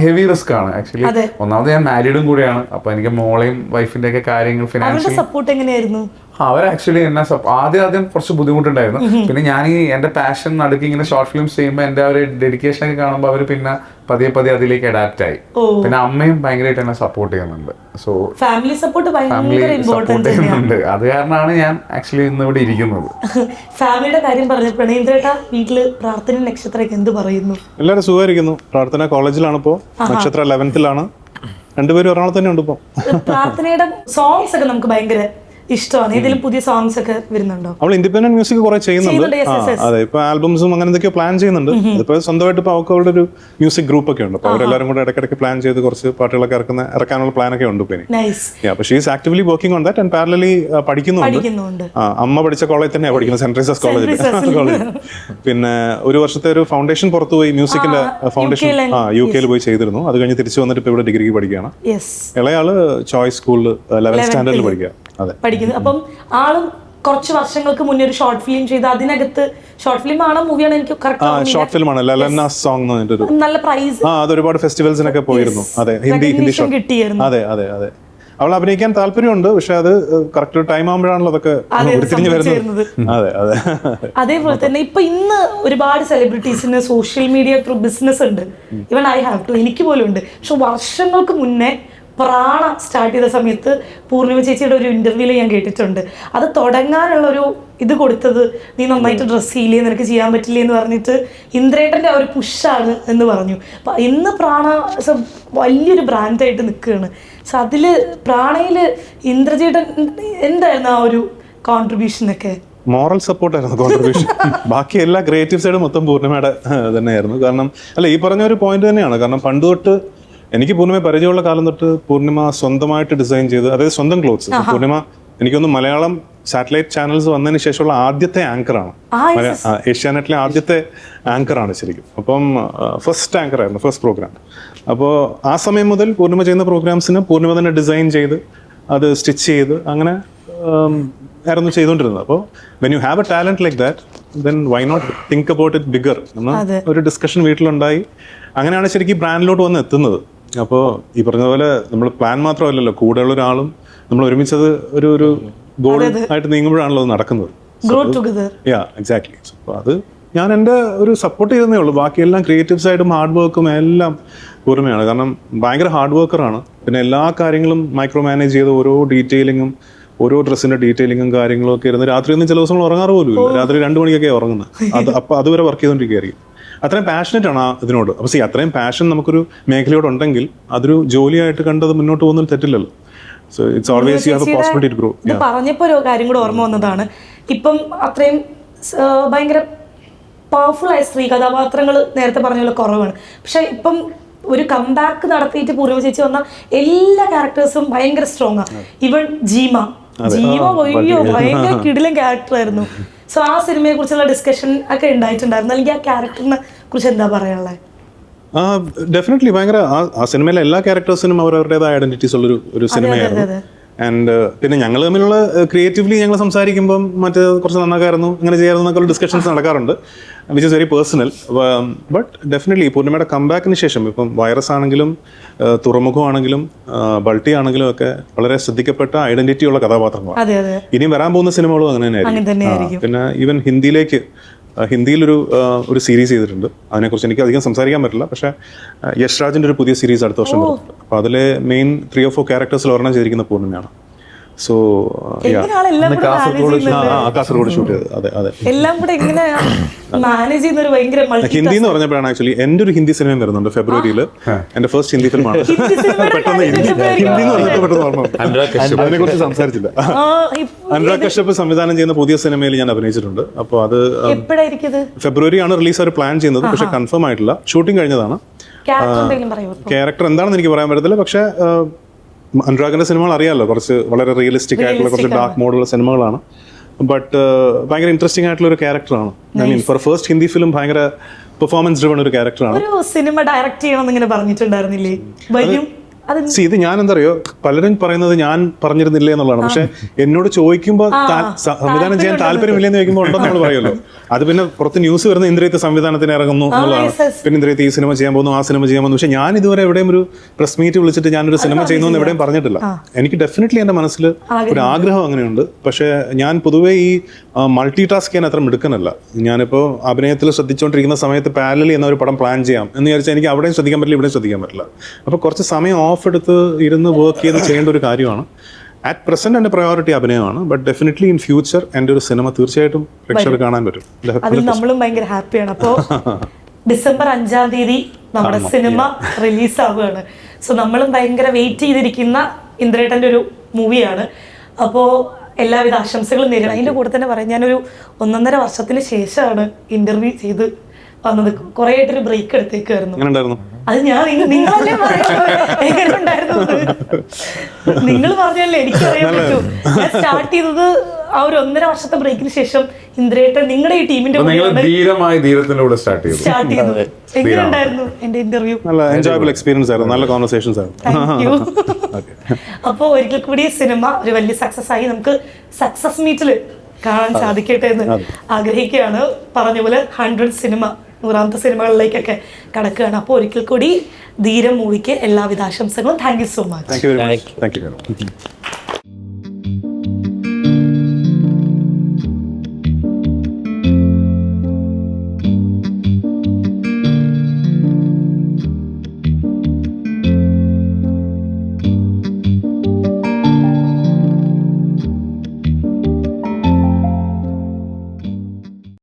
ഹെവി റിസ്ക് ആണ് ആക്ച്വലി. ഒന്നാമത് ഞാൻ മാരീഡും കൂടിയാണ്. അപ്പൊ എനിക്ക് മോളെയും വൈഫിന്റെ ഒക്കെ കാര്യങ്ങൾ ഫിനാൻഷ്യൽ സപ്പോർട്ട് എങ്ങനെയായിരുന്നു? അവർ ആക്ച്വലി എന്നെ ആദ്യം കുറച്ച് ബുദ്ധിമുട്ടുണ്ടായിരുന്നു. പിന്നെ ഞാൻ ഈ എന്റെ പാഷൻ നടുക്ക് ഇങ്ങനെ ഷോർട്ട് ഫിലിംസ് ചെയ്യുമ്പോൾ എന്റെ ഒരു ഡെഡിക്കേഷൻ ഒക്കെ കാണുമ്പോൾ അവർ പിന്നെ പതിയെ അതിലേക്ക് അഡാപ്റ്റ് ആയി. പിന്നെ അമ്മയും ഭയങ്കരമായിട്ട് എന്നെ സപ്പോർട്ട് ചെയ്യുന്നുണ്ട്. സോ ഫാമിലി സപ്പോർട്ട് ചെയ്യുന്നുണ്ട്. അത് കാരണമാണ് ഞാൻ ആക്ച്വലി ഇന്ന് ഇവിടെ ഇരിക്കുന്നത്. ഫാമിലിയുടെ കാര്യം പറഞ്ഞപ്പോഴാണ് ഇന്ദ്രേട്ടാ വീട്ടില് പ്രാർത്ഥന നക്ഷത്രയ്ക്ക് എന്ത് പറയുന്നു? എല്ലാവരും സുഖമായിരിക്കുന്നു. പ്രാർത്ഥന കോളേജിലാണ് ഇപ്പോ, നക്ഷത്ര 11th-ലാണ്. രണ്ടുപേരും എറണാകുളത്ത് തന്നെ ഉണ്ട് ഇപ്പൊ. പ്രാർത്ഥനയുടെ സോങ്സ് ഒക്കെ നമുക്ക് ഭയങ്കര ഇഷ്ടമാണ്. ഇതിൽ പുതിയ സോങ്സ് ഒക്കെ വരുന്നുണ്ടോ? അവൾ ഇൻഡിപെൻഡന്റ് മ്യൂസിക് കുറെ ചെയ്യുന്നുണ്ട്. അതെ, ഇപ്പൊ ആൽബംസും അങ്ങനെ എന്തൊക്കെയോ പ്ലാൻ ചെയ്യുന്നുണ്ട്. ഇപ്പൊ സ്വന്തമായിട്ട് ഇപ്പൊ അവളുടെ ഒരു മ്യൂസിക് ഗ്രൂപ്പ് ഒക്കെ ഉണ്ട്. അപ്പൊ അവരെല്ലാരും കൂടെ ഇടയ്ക്കിടയ്ക്ക് പ്ലാൻ ചെയ്ത് കുറച്ച് പാട്ടുകളൊക്കെ ഇറക്കാനുള്ള പ്ലാൻ ഒക്കെ ഉണ്ട്. ഇപ്പൊ she is actively working on that and parallelly പഠിക്കുന്നുണ്ട്. അമ്മ പഠിച്ച കോളേജിൽ തന്നെയാണ് പഠിക്കുന്നത്, സെന്റ് ട്രീസസ് കോളേജിൽ. പിന്നെ ഒരു വർഷത്തെ ഒരു ഫൗണ്ടേഷൻ പുറത്തുപോയി, മ്യൂസിക്കിന്റെ ഫൗണ്ടേഷൻ UK പോയി ചെയ്തിരുന്നു. അത് കഴിഞ്ഞ് തിരിച്ചു വന്നിട്ട് ഇപ്പൊ ഇവിടെ ഡിഗ്രിക്ക് പഠിക്കുകയാണ്. ഇളയാള് ചോയ്സ് സ്കൂളിൽ 11th സ്റ്റാൻഡേർഡിൽ പഠിക്കുക. പഠിക്കുന്നത്. അപ്പം ആളും കുറച്ച് വർഷങ്ങൾക്ക് മുന്നേ ഒരു ഷോർട്ട് ഫിലിം ചെയ്ത് അതിനകത്ത് ഷോർട്ട് ഫിലിം ആണോ മൂവിയാണോ എനിക്ക് ഷോർട്ട് ഫിലിം ആണ്, ലലന്ന സോങ് നല്ല പ്രൈസ്, അത് ഒരുപാട് ഫെസ്റ്റിവൽസിനൊക്കെ പോയിരുന്നു. അതെ, ഹിന്ദി ഷോർട്ട് കിട്ടിയിരുന്നു. അതെ അതെ അതെ. അവൾ അഭിനയിക്കാൻ താല്പര്യമുണ്ട്, പക്ഷെ അത് കറക്റ്റ് ടൈം ആകുമ്പോഴാണല്ലോ അതൊക്കെ ഉരുത്തിരിഞ്ഞ് വരുന്നത്. അതെ അതെ. അതേപോലെ തന്നെ ഇപ്പൊ ഇന്ന് ഒരുപാട് സെലിബ്രിറ്റീസിന് സോഷ്യൽ മീഡിയ ത്രൂ ബിസിനസ് ഉണ്ട്. ഈവൻ ഐ ഹാവ് ടു, എനിക്ക് പോലും ഉണ്ട്. പക്ഷെ വർഷങ്ങൾക്ക് മുന്നേ പ്രാണ സ്റ്റാർട്ട് ചെയ്ത സമയത്ത് പൂർണിമ ചേച്ചിയുടെ ഒരു ഇന്റർവ്യൂവിൽ ഞാൻ കേട്ടിട്ടുണ്ട്, അത് തുടങ്ങാനുള്ളൊരു ഇത് കൊടുത്തത് നീ നന്നായിട്ട് ഡ്രസ്സ് ചെയ്യില്ലേ, നിനക്ക് ചെയ്യാൻ പറ്റില്ലേ എന്ന് പറഞ്ഞിട്ട് ഇന്ദ്രേട്ടൻ്റെ ആ ഒരു പുഷാണ് എന്ന് പറഞ്ഞു. അപ്പം ഇന്ന് പ്രാണ വലിയൊരു ബ്രാൻഡായിട്ട് നിൽക്കുകയാണ്. സോ അതിൽ പ്രാണയിൽ ഇന്ദ്രചേട്ടൻ എന്തായിരുന്നു ആ ഒരു കോൺട്രിബ്യൂഷനൊക്കെ? Moral സപ്പോർട്ടായിരുന്നു contribution. ബാക്കി എല്ലാ ക്രിയേറ്റീവ് സൈഡും മൊത്തം പൂർണ്ണിമയുടെ തന്നെയായിരുന്നു. കാരണം അല്ല, ഈ പറഞ്ഞ ഒരു പോയിന്റ് തന്നെയാണ്. കാരണം പണ്ട് തൊട്ട് എനിക്ക് പൂർണ്ണിമ പരിചയമുള്ള കാലം തൊട്ട് പൂർണ്ണിമ സ്വന്തമായിട്ട് ഡിസൈൻ ചെയ്ത്, അതായത് സ്വന്തം ക്ലോത്ത്സ്. പൂർണ്ണിമ എനിക്കൊന്ന് മലയാളം സാറ്റലൈറ്റ് ചാനൽസ് വന്നതിന് ശേഷമുള്ള ആദ്യത്തെ ആങ്കറാണ്, ഏഷ്യാനെറ്റിലെ ആദ്യത്തെ ആങ്കറാണ് ശരിക്കും. അപ്പം ഫസ്റ്റ് ആങ്കർ ആയിരുന്നു, ഫസ്റ്റ് പ്രോഗ്രാം. അപ്പോൾ ആ സമയം മുതൽ പൂർണ്ണിമ ചെയ്യുന്ന പ്രോഗ്രാംസിന് പൂർണ്ണിമ തന്നെ ഡിസൈൻ ചെയ്ത് അത് സ്റ്റിച്ച് ചെയ്ത് അങ്ങനെ ആയിരുന്നു ചെയ്തുകൊണ്ടിരുന്നത്. അപ്പോൾ when you have a talent like that, then why not think about it bigger എന്ന ഒരു ഡിസ്കഷൻ വീട്ടിലുണ്ടായി. അങ്ങനെയാണ് ശരിക്കും ബ്രാൻഡിലോട്ട് വന്ന് എത്തുന്നത്. അപ്പോൾ ഈ പറഞ്ഞ പോലെ നമ്മൾ പ്ലാൻ മാത്രമല്ലല്ലോ, കൂടെയുള്ള ഒരാളും നമ്മൾ ഒരുമിച്ചത് ഒരു ഗോൾ ആയിട്ട് നീങ്ങുമ്പോഴാണല്ലോ അത് നടക്കുന്നത്. യാ എക്സാക്ട്ലി. അപ്പോൾ അത് ഞാൻ എൻ്റെ ഒരു സപ്പോർട്ട് ചെയ്തതേ ഉള്ളൂ. ബാക്കിയെല്ലാം ക്രിയേറ്റീവ് സൈഡും ഹാർഡ് വർക്കും എല്ലാം പൂർണ്ണയാണ്. കാരണം ഭയങ്കര ഹാർഡ് വർക്കറാണ്. പിന്നെ എല്ലാ കാര്യങ്ങളും മൈക്രോ മാനേജ് ചെയ്ത് ഓരോ ഡീറ്റെയിലിങ്ങും, ഓരോ ഡ്രസ്സിന്റെ ഡീറ്റെയിലിങ്ങും കാര്യങ്ങളും ഒക്കെ ഇരുന്ന് രാത്രി ഒന്നും ചില ദിവസങ്ങൾ ഉറങ്ങാറ് പോലും ഇല്ല. രാത്രി 2 മണിക്കൊക്കെ ഉറങ്ങുന്നത്. അപ്പോൾ അതുവരെ വർക്ക് ചെയ്തുകൊണ്ടിരിക്കുകയായിരിക്കും. അത്രയും പാഷനറ്റ് ആണ് ഇതിനോട്. അപ്പോൾ അത്രയും പാഷൻ നമുക്കൊരു മേഖലയോട് ഉണ്ടെങ്കിൽ അതൊരു ജോലിയായിട്ട് കണ്ടത് മുന്നോട്ട് പോകുന്നതിൽ തെറ്റില്ലല്ലോ. So it's always you have a possibility to grow. പറഞ്ഞപ്പോൾ ഒരു കാര്യം കൂടെ ഓർമ്മ വന്നതാണ്. ഇപ്പം അത്രയും ഭയങ്കര പവർഫുൾ ആയ സ്ത്രീ കഥാപാത്രങ്ങൾ നേരത്തെ പറഞ്ഞ പോലെ കുറവാണ്. പക്ഷെ ഇപ്പം ഒരു കംബാക്ക് നടത്തിയിട്ട് പൂർണ്ണിമ ചേച്ചി വന്ന എല്ലാ ക്യാരക്ടേഴ്സും ഭയങ്കര സ്ട്രോങ് ആണ്. ഇവൻ ജീമ അയ്യോ ഭയങ്കര കിടിലൻ ക്യാരക്ടർ ആയിരുന്നു. സോ ആ സിനിമയെ കുറിച്ചുള്ള ഡിസ്കഷൻ ഒക്കെ ഉണ്ടായിട്ടുണ്ടായിരുന്നു. അല്ലെങ്കിൽ ആ ക്യാരക്ടറിനെ കുറിച്ച് എന്താ പറയാനുള്ളത്? ഡെഫിനറ്റ്ലി ഭയങ്കര ആ സിനിമയിലെ എല്ലാ ക്യാരക്ടേഴ്സിനും അവരവരുടേതായ ഐഡന്റിറ്റീസ് ഉള്ളൊരു സിനിമയായിരുന്നു. ആൻഡ് പിന്നെ ഞങ്ങൾ തമ്മിലുള്ള ക്രിയേറ്റീവ്ലി ഞങ്ങൾ സംസാരിക്കുമ്പം മറ്റേ കുറച്ച് നന്നാക്കായിരുന്നു, ഇങ്ങനെ ചെയ്യായിരുന്നു എന്നൊക്കെ ഡിസ്കഷൻസ് നടക്കാറുണ്ട്, which is very personal. But definitely പൂർണ്ണിമയുടെ കംബാക്കിന് ശേഷം ഇപ്പം വൈറസ് ആണെങ്കിലും തുറമുഖമാണെങ്കിലും ബൾട്ടി ആണെങ്കിലും ഒക്കെ വളരെ ശ്രദ്ധിക്കപ്പെട്ട ഐഡന്റിറ്റി ഉള്ള കഥാപാത്രങ്ങളാണ്. ഇനിയും വരാൻ പോകുന്ന സിനിമകളും അങ്ങനെ തന്നെയായിരിക്കും. പിന്നെ ഈവൻ ഹിന്ദിയിലൊരു സീരീസ് ചെയ്തിട്ടുണ്ട്. അതിനെക്കുറിച്ച് എനിക്ക് അധികം സംസാരിക്കാൻ പറ്റില്ല. പക്ഷേ യശ് രാജിൻ്റെ ഒരു പുതിയ സീരീസ് അടുത്ത വർഷം വരും. അപ്പോൾ അതിലെ മെയിൻ 3 or 4 ക്യാരക്ടേഴ്സിൽ ഒരെണ്ണം ചെയ്തിരിക്കുന്ന പൂർണ്ണിമയാണ്. സോ കാസർഗോഡ് ഷൂട്ട് ചെയ്തത്. അതെ അതെ. ഹിന്ദി എന്ന് പറഞ്ഞപ്പോഴാണ് ആക്ച്വലി എൻ്റെ ഒരു ഹിന്ദി സിനിമ വരുന്നുണ്ട് ഫെബ്രുവരിയിൽ. എൻ്റെ ഫസ്റ്റ് ഹിന്ദി ഫിലിമാണ്. പെട്ടെന്ന് ഹിന്ദി എന്ന് പറഞ്ഞപ്പോൾ പെട്ടെന്ന് ഓർമ്മ. അതിനെക്കുറിച്ച് സംസാരിച്ചില്ല. അനുരാഗ് കശ്യപ് സംവിധാനം ചെയ്യുന്ന പുതിയ സിനിമയിൽ ഞാൻ അഭിനയിച്ചിട്ടുണ്ട്. അപ്പോൾ അത് ഫെബ്രുവരിയാണ് റിലീസ് അവർ പ്ലാൻ ചെയ്യുന്നത്. പക്ഷെ കൺഫേം ആയിട്ടില്ല. ഷൂട്ടിംഗ് കഴിഞ്ഞതാണ്. ക്യാരക്ടർ എന്താണെന്ന് എനിക്ക് പറയാൻ പറ്റത്തില്ല. പക്ഷെ അനുരാഗിന്റെ സിനിമകൾ അറിയാമല്ലോ, കുറച്ച് വളരെ റിയലിസ്റ്റിക് ആയിട്ടുള്ള കുറച്ച് ഡാർക്ക് മോഡുള്ള സിനിമകളാണ്. ബട്ട് ഭയങ്കര ഇൻട്രസ്റ്റിംഗ് ആയിട്ടുള്ള ഒരു ക്യാരക്ടറാണ്. I mean for first Hindi film ഭയങ്കര പെർഫോമൻസ് ഡ്രിവൺ ഒരു ക്യാരക്ടറാണ്. ഒരു സിനിമ ഡയറക്റ്റ് ചെയ്യണമെന്ന് ഇങ്ങനെ പറഞ്ഞിട്ടുണ്ടായിരുന്നില്ലേ? ഇത് ഞാൻ എന്താ അറിയോ, പലരും പറയുന്നത് ഞാൻ പറഞ്ഞിരുന്നില്ല എന്നുള്ളതാണ്. പക്ഷെ എന്നോട് ചോദിക്കുമ്പോൾ സംവിധാനം ചെയ്യാൻ താല്പര്യമില്ലെന്ന് ചോദിക്കുമ്പോൾ ഉണ്ടെന്ന് നമ്മൾ പറയുമല്ലോ. അത് പിന്നെ പുറത്ത് ന്യൂസ് വരുന്ന ഇന്ദ്രിയത്ത് സംവിധാനത്തിന് ഇറങ്ങുന്നു എന്നുള്ളതാണ്. പിന്നെ ഇന്ദ്രിയത്ത് ഈ സിനിമ ചെയ്യാൻ പോകുന്നു, ആ സിനിമ ചെയ്യാൻ പോകുന്നു. പക്ഷെ ഞാൻ ഇതുവരെ എവിടെയും ഒരു പ്രസ് മീറ്റ് വിളിച്ചിട്ട് ഞാനൊരു സിനിമ ചെയ്യുന്നു എന്ന് എവിടെയും പറഞ്ഞിട്ടില്ല. എനിക്ക് ഡെഫിനറ്റ്ലി എൻ്റെ മനസ്സിൽ ഒരു ആഗ്രഹം അങ്ങനെയുണ്ട്. പക്ഷെ ഞാൻ പൊതുവേ ഈ മൾട്ടി ടാസ്ക് ചെയ്യാൻ അത്ര മിടുക്കനല്ല. ഞാനിപ്പോൾ അഭിനയത്തിൽ ശ്രദ്ധിച്ചുകൊണ്ടിരിക്കുന്ന സമയത്ത് പാരലലി എന്നൊരു പടം പ്ലാൻ ചെയ്യാം എന്ന് വിചാരിച്ചാൽ എനിക്ക് അവിടെയും ശ്രദ്ധിക്കാൻ പറ്റില്ല, ഇവിടെയും ശ്രദ്ധിക്കാൻ പറ്റില്ല. അപ്പോൾ കുറച്ച് സമയം ഓഫ് എടുത്ത് ഇരുന്ന് വർക്ക് ചെയ്ത് ചെയ്യേണ്ട ഒരു കാര്യമാണ്. അറ്റ് പ്രസന്റ് എൻ്റെ പ്രയോറിറ്റി അഭിനയമാണ്. ബട്ട് ഡെഫിനറ്റ്ലി ഇൻ ഫ്യൂച്ചർ എൻ്റെ ഒരു സിനിമ തീർച്ചയായിട്ടും പ്രേക്ഷകർ കാണാൻ പറ്റും. അതിൽ നമ്മളും ഭയങ്കര ഹാപ്പിയാണ്. അപ്പോൾ ഡിസംബർ 5-ാം തീയതി നമ്മുടെ സിനിമ റിലീസ് ആവുകയാണ്. സോ നമ്മളും ഭയങ്കര വെയിറ്റ് ചെയ്തിരിക്കുന്ന ഇന്ദ്രേട്ടൻ്റെ ഒരു മൂവിയാണ്. അപ്പോൾ എല്ലാവിധ ആശംസകളും നേരിടണം. അതിൻ്റെ കൂടെ തന്നെ പറയാം, ഞാനൊരു 1.5 വർഷത്തിന് ശേഷമാണ് ഇന്റർവ്യൂ ചെയ്ത് വന്നത്. കുറേ ആയിട്ടൊരു ബ്രേക്ക് എടുത്തേക്കായിരുന്നു. അത് ഞാൻ നിങ്ങളല്ലേ എങ്ങനെ ഉണ്ടായിരുന്നു? നിങ്ങൾ പറഞ്ഞല്ലേ എനിക്കറിയാൻ പറ്റൂ. ഞാൻ സ്റ്റാർട്ട് ചെയ്തത് ആ ഒരു 1.5 വർഷത്തെ ബ്രേക്കിന് ശേഷം ഇന്ദ്രേട്ടൻ നിങ്ങളുടെ ഈ ടീമിന്റെ സ്റ്റാർട്ട് ചെയ്തു. എങ്ങനെ ഉണ്ടായിരുന്നു എന്റെ ഇന്റർവ്യൂ? നല്ല എൻജോയബിൾ എക്സ്പീരിയൻസ് ആയിരുന്നു. നല്ല കോൺവെർസേഷൻസ് ആയിരുന്നു. അപ്പോൾ ഒരിക്കൽ കൂടി സിനിമ ഒരു വലിയ സക്സസ് ആയി നമുക്ക് സക്സസ് മീറ്റിൽ കാണാൻ സാധിക്കട്ടെ എന്ന് ആഗ്രഹിക്കുകയാണ്. പറഞ്ഞ പോലെ 100 സിനിമ 100ാമത്തെ സിനിമകളിലേക്കൊക്കെ കടക്കുകയാണ്. അപ്പോൾ ഒരിക്കൽ കൂടി ധീരം മൂവിക്ക് എല്ലാവിധ ആശംസകളും. Thank you so much. Thank you very much. Thank you.